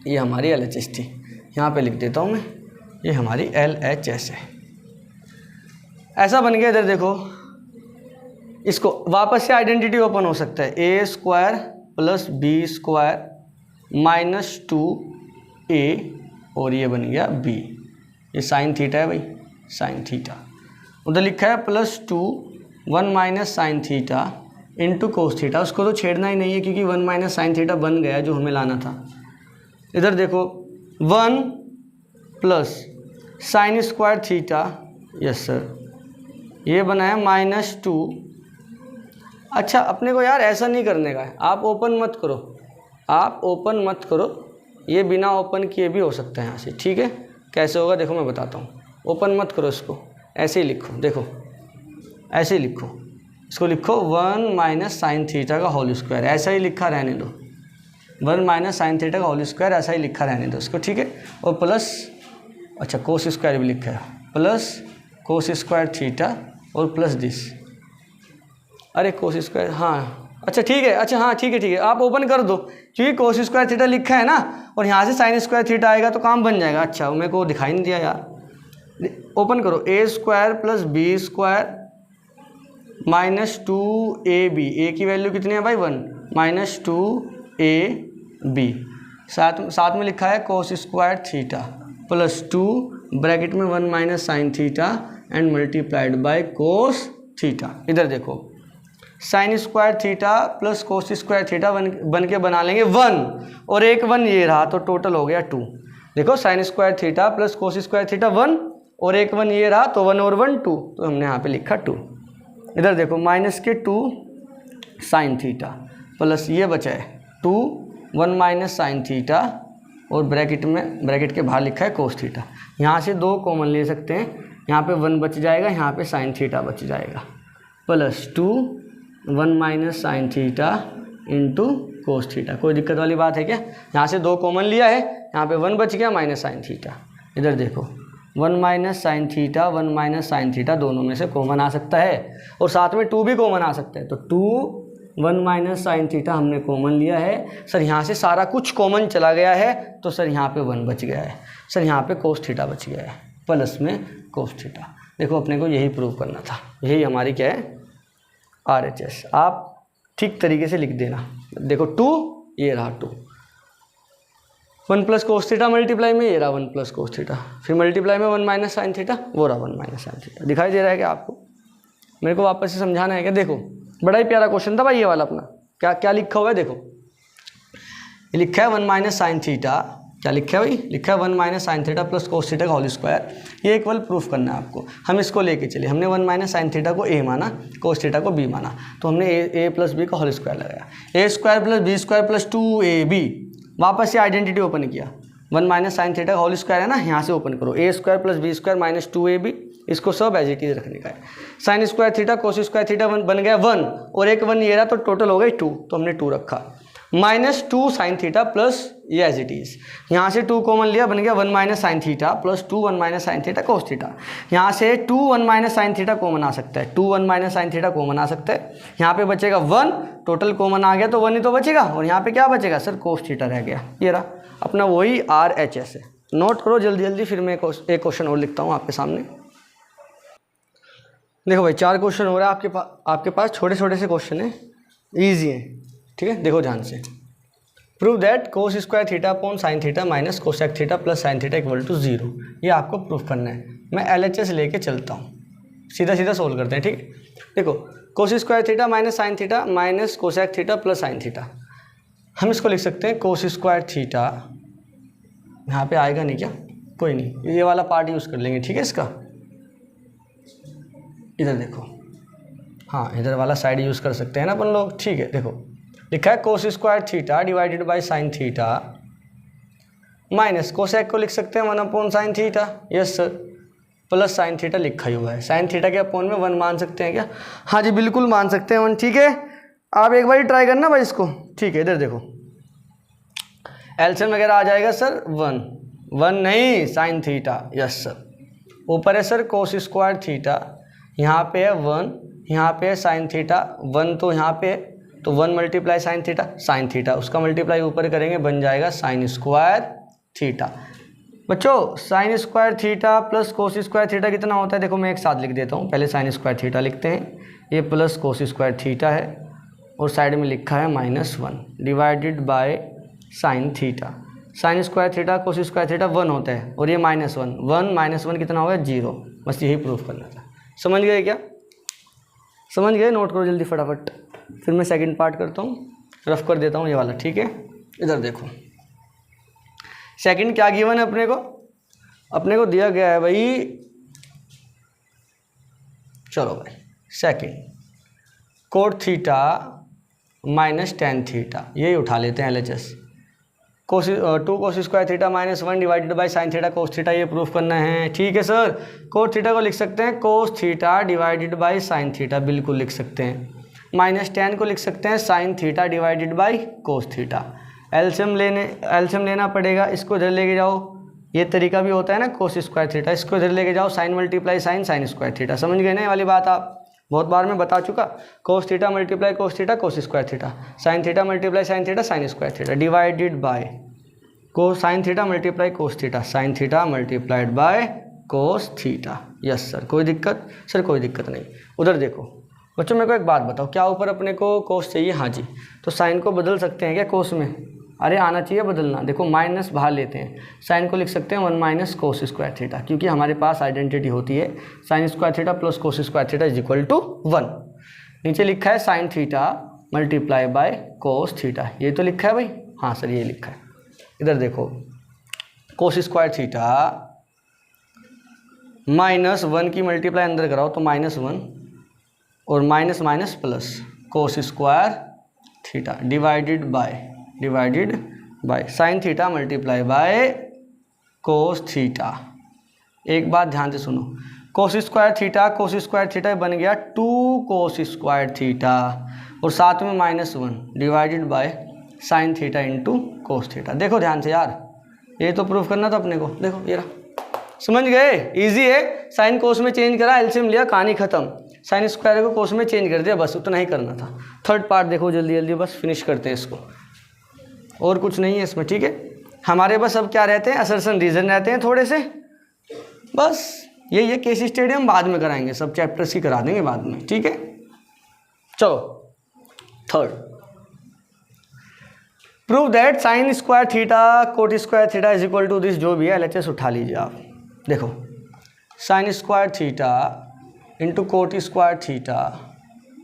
S1: ये हमारी LHS थी, यहाँ पे लिख देता हूँ मैं, ये हमारी LHS है। ऐसा बन गया, इधर देखो, इसको वापस से आइडेंटिटी ओपन हो सकता है, a square plus B square minus 2a और ये बन गया b। ये साइन थीटा है भाई, साइन थीटा। उधर लिखा है plus 2 1 minus sine theta into cos theta, उसको तो छेड़ना ही नहीं है क्योंकि 1 माइनस साइन थीटा बन गया जो हमें लाना था। इधर देखो 1 plus sine square theta, yes sir, ये बनाया माइनस 2। अच्छा, अपने को यार ऐसा नहीं करने का है, आप ओपन मत करो, आप ओपन मत करो, ये बिना ओपन किए भी हो सकता है यहाँ से। ठीक है, कैसे होगा देखो मैं बताता हूँ। ओपन मत करो इसको, ऐसे ही लिखो, देखो ऐसे ही लिखो, इसको लिखो 1 माइनस साइन थीटा का होल स्क्वायर, ऐसा ही लिखा रहने दो, 1 माइनस साइन थीटा का होल स्क्वायर ऐसा ही लिखा रहने दो इसको। ठीक है, और प्लस, अच्छा कोस स्क्वायर भी लिखा है, प्लस कोस स्क्वायर थीटा और प्लस दिस, अरे कोस स्क्वायर, हाँ अच्छा ठीक है, अच्छा हाँ ठीक है, आप ओपन कर दो क्योंकि कोस स्क्वायर थीटा लिखा है ना, और यहाँ से साइन स्क्वायर थीटा आएगा तो काम बन जाएगा। अच्छा मेरे को दिखाई नहीं दिया यार, ओपन करो, a square plus B square minus 2ab, ए की वैल्यू कितनी है भाई 1 माइनस 2ab, साथ में लिखा है cos square theta plus 2 bracket में 1 minus sine theta and multiplied by cos theta. इधर देखो sine square theta plus cos square theta बन के बना लेंगे 1 और एक 1 ये रहा, तो टोटल हो गया 2। देखो sine square theta plus cos square theta 1 और एक 1 ये रहा, तो 1 और 1 2, तो हमने यहाँ पे लिखा 2। इधर देखो माइनस के 2 साइन थीटा प्लस ये बचा है 2 1 माइनस साइन थीटा, और ब्रैकेट के बाहर लिखा है कोस थीटा। यहाँ से 2 कॉमन ले सकते हैं, यहाँ पे 1 बच जाएगा, यहाँ पे साइन थीटा बच जाएगा, plus 2 1 minus sine theta into cos theta. कोई दिक्कत वाली बात है क्या? यहाँ से 2 कॉमन लिया है, यहाँ पे 1 बच गया माइनस साइन थीटा। इधर देखो 1 minus sine theta 1 minus sine theta दोनों में से कॉमन आ सकता है, और साथ में 2 भी कॉमन आ सकता है। तो 2 1 माइनस साइन थीटा हमने कॉमन लिया है। सर यहाँ से सारा कुछ कॉमन चला गया है, तो सर यहाँ पे 1 बच गया है, सर यहाँ पे कोस थीटा बच गया है, प्लस में कोस थीटा। देखो अपने को यही प्रूव करना था, यही हमारी क्या है RHS। आप ठीक तरीके से लिख देना। देखो 2 ये रहा 2, 1 प्लस कोस थीटा मल्टीप्लाई में ये रहा 1 प्लस कोस थीटा, फिर मल्टीप्लाई में 1 माइनस साइन थीटा, वो रहा 1 माइनस साइन थीटा। दिखाई दे रहा है क्या आपको? मेरे को वापस से समझाना है क्या? देखो बड़ा ही प्यारा क्वेश्चन था भाई ये वाला अपना। क्या क्या लिखा हुआ है देखो, ये लिखा है 1 माइनस साइन थीटा, क्या लिखा है भाई? लिखा है 1 minus sine theta plus cos theta का होल स्क्वायर। ये एक बल प्रूफ करना है आपको। हम इसको लेके चले, हमने 1 माइनस साइन थीटा को a माना, कोस थीटा को b माना, तो हमने a प्लस बी का होल स्क्वायर लगाया, a square plus B square plus 2ab। वापस से आइडेंटिटी ओपन किया, 1 माइनस साइन थीटा का होल स्क्वायर है ना, यहाँ से ओपन करो, a square plus B square minus 2ab, इसको सब एज इट इज रखने का है। Sine square theta cos square theta बन गया 1, और एक 1 ये रहा, तो टोटल हो गई 2, तो हमने 2 रखा, माइनस 2 साइन थीटा प्लस ये एज इट इज। यहाँ से 2 कॉमन लिया, बन गया 1 minus sine theta plus 2 1 minus sine theta cos theta. यहाँ से 2 1 माइनस साइन थीटा कॉमन आ सकता है, 2 1 माइनस साइन थीटा कॉमन आ सकता है। यहाँ पे बचेगा 1, टोटल कॉमन आ गया तो 1 ही तो बचेगा, और यहाँ पे क्या बचेगा सर? कोस थीटा रह गया। ये रहा अपना वही RHS है। नोट करो जल्दी जल्दी, फिर मैं एक क्वेश्चन और लिखता हूँ आपके सामने। देखो भाई 4 क्वेश्चन हो रहा है आपके पास, छोटे छोटे से क्वेश्चन है, ईजी है, ठीक है। देखो ध्यान से, prove that cos square theta upon sine theta minus cosec theta plus sine theta equal to 0। ये आपको प्रूफ करना है। मैं LHS लेके चलता हूँ, सीधा सीधा सोल्व करते हैं, ठीक। देखो कोस square theta minus sine theta minus cosec theta plus sine theta, हम इसको लिख सकते हैं कोस स्क्वायर थीटा, यहाँ पे आएगा नहीं क्या? कोई नहीं, ये वाला पार्ट यूज़ कर लेंगे, ठीक है। इसका इधर देखो, हाँ इधर वाला साइड यूज़ कर सकते हैं ना अपन लोग, ठीक है। देखो लिखा है cos square theta divided by sine theta minus cosec को लिख सकते हैं 1 upon sine theta, yes sir, plus sine theta लिखा ही हुआ है। साइन थीटा के अपॉन में 1 मान सकते हैं क्या? हाँ जी बिल्कुल मान सकते हैं 1, ठीक है। आप एक बार ट्राई करना भाई इसको, ठीक है। इधर देखो एलसीएम वगैरह आ जाएगा सर 1 नहीं साइन थीटा, यस सर। ऊपर है सर कोस स्क्वायर थीटा, यहाँ पे है 1, यहाँ पे है साइन थीटा 1, तो यहाँ पे तो 1 मल्टीप्लाई साइन थीटा, उसका मल्टीप्लाई ऊपर करेंगे, बन जाएगा साइन स्क्वायर थीटा। बच्चों sign square theta plus cos square theta कितना होता है? देखो मैं एक साथ लिख देता हूँ, पहले साइन स्क्वायर थीटा लिखते हैं, ये प्लस कोस स्क्वायर थीटा है, और साइड में लिखा है -1 divided by sine theta. Sign square theta cos square theta 1 होता है, और ये -1 -1 कितना होगा? 0। बस यही प्रूफ करना था। समझ गए क्या? समझ गए? नोट करो जल्दी फटाफट, फिर मैं सेकंड पार्ट करता हूँ, रफ कर देता हूँ ये वाला, ठीक है। इधर देखो सेकंड क्या गिवन है अपने को दिया गया है भाई, चलो भाई second cot theta minus tan theta, यही उठा लेते हैं LHS। 2 cos square theta -1 divided by sine theta cos theta, ये प्रूफ करना है, ठीक है सर। कोस थीटा को लिख सकते हैं cos theta divided by sine theta, बिल्कुल लिख सकते हैं। -10 को लिख सकते हैं sine theta divided by cos theta. LCM लेना पड़ेगा, इसको इधर लेके जाओ, ये तरीका भी होता है ना कोस स्क्वायर थीटा, इसको इधर लेके जाओ, sine multiply sine square theta. समझ गए ना ये वाली बात? आप बहुत बार मैं बता चुका, cos theta multiply cos theta cos square theta, sign theta multiply sine theta sine square theta, divided by cos sign theta multiply cos theta sine theta multiplied by cos theta. Yes sir, कोई दिक्कत? Sir कोई दिक्कत नहीं। उधर देखो बच्चों, मेरे को एक बात बताओ, क्या ऊपर अपने को कोस चाहिए? हाँ जी, तो साइन को बदल सकते हैं क्या कोस में? अरे आना चाहिए बदलना। देखो माइनस बाहर लेते हैं, साइन को लिख सकते हैं 1 माइनस कोस स्क्वायर थीटा, क्योंकि हमारे पास आइडेंटिटी होती है sine square theta plus cos square theta is equal to 1। नीचे लिखा है sine theta multiply by cos theta, ये तो लिखा है भाई? हाँ सर ये लिखा है। इधर देखो कोस स्क्वायर थीटा -1 की मल्टीप्लाई अंदर कराओ तो -1 और minus minus plus cos square theta divided by sine theta multiply by cos theta. एक बात ध्यान से सुनो, कोस स्क्वायर थीटा बन गया 2 कोस स्क्वायर थीटा और साथ में -1 divided by sine theta into cos theta. देखो ध्यान से यार, ये तो प्रूफ करना था अपने को। देखो ये रहा, समझ गए? इजी है। साइन कोस में चेंज करा, एलसीएम लिया, कहानी खत्म। साइन स्क्वायर को कोस में चेंज कर दिया, बस उतना ही करना था। थर्ड पार्ट देखो जल्दी जल्दी, बस फिनिश करते हैं इसको, और कुछ नहीं है इसमें, ठीक है। हमारे बस अब क्या रहते हैं, असर्शन रीजन रहते हैं थोड़े से, बस यही है। केस स्टडी हम बाद में कराएंगे, सब चैप्टर्स ही करा देंगे बाद में, ठीक है। चलो third, prove that sine square theta cot square theta is equal to this, जो भी है एलएचएस उठा लीजिए आप। देखो sine square theta into cot square theta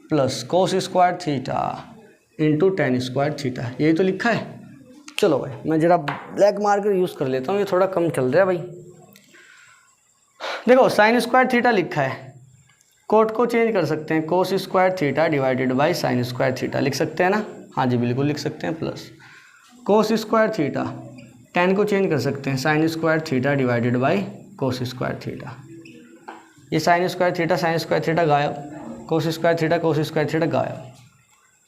S1: plus cos square theta into tan square theta, यही तो लिखा है। चलो भाई मैं जरा ब्लैक मार्कर यूज़ कर लेता हूँ, ये थोड़ा कम चल रहा है भाई। देखो साइन स्क्वायर थीटा लिखा है, कोट को चेंज कर सकते हैं, कोस square theta divided by sine square theta लिख सकते हैं ना। हाँ जी बिल्कुल लिख सकते हैं, plus cos square theta, ten को चेंज कर सकते हैं, sign square theta divided by cos square theta. ये साइन स्क्वायर थीटा गायब, कोस स्क्वायर थीटा गायब।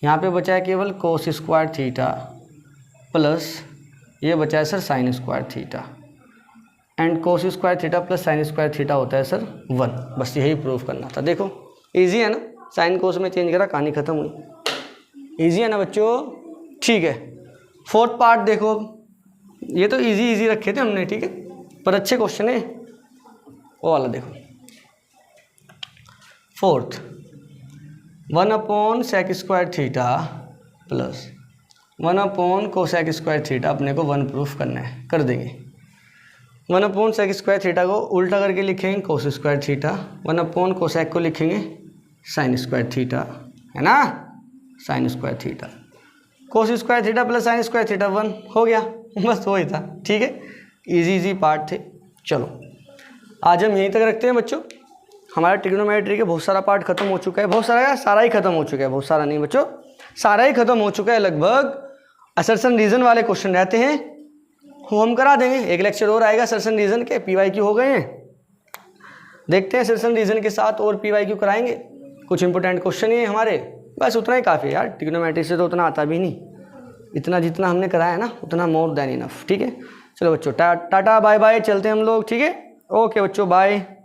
S1: यहाँ पे बचा है केवल कोस स्क्वायर थीटा प्लस ये बचा है sir sign square theta, and cos square theta plus sine square theta होता है सर 1। बस यही प्रूफ करना था। देखो इजी है ना, साइन कोस में चेंज करा, कहानी खत्म हुई। इजी है ना बच्चों, ठीक है। फोर्थ पार्ट देखो, ये तो इजी रखे थे हमने, ठीक है, पर अच्छे क्वेश्चन है। वो वाला देखो, fourth 1/sec square theta plus 1/cosec square theta, अपने को 1 प्रूफ करना है, कर देंगे। 1/sec स्क्वायर थीटा को उल्टा करके लिखेंगे कोस स्क्वायर थीटा, 1/cosec को लिखेंगे साइन स्क्वायर थीटा, है ना, sign square theta. Cos square theta plus sine square theta 1 हो गया, बस वही था, ठीक है। इजी पार्ट थे। चलो आज हम यहीं तक रखते हैं बच्चों। हमारा ट्रिग्नोमेट्री के बहुत सारा पार्ट खत्म हो चुका है, बहुत सारा, सारा ही खत्म हो चुका है, बहुत सारा नहीं बच्चों, सारा ही खत्म हो चुका है लगभग। असर्शन रीजन वाले क्वेश्चन रहते हैं, वो हम करा देंगे। एक लेक्चर और आएगा असर्शन रीजन के, PYQ हो गए हैं, देखते हैं असर्शन रीजन के साथ और PYQ कराएंगे। कुछ इंपॉर्टेंट क्वेश्चन ही है हमारे, बस उतना ही काफ़ी है यार। ट्रिग्नोमेट्री से तो उतना आता भी नहीं, इतना जितना हमने कराया है ना उतना मोर देन इनफ, ठीक है। चलो बच्चों टाटा बाय बाय, चलते हैं हम लोग, ठीक है। ओके बच्चों बाय।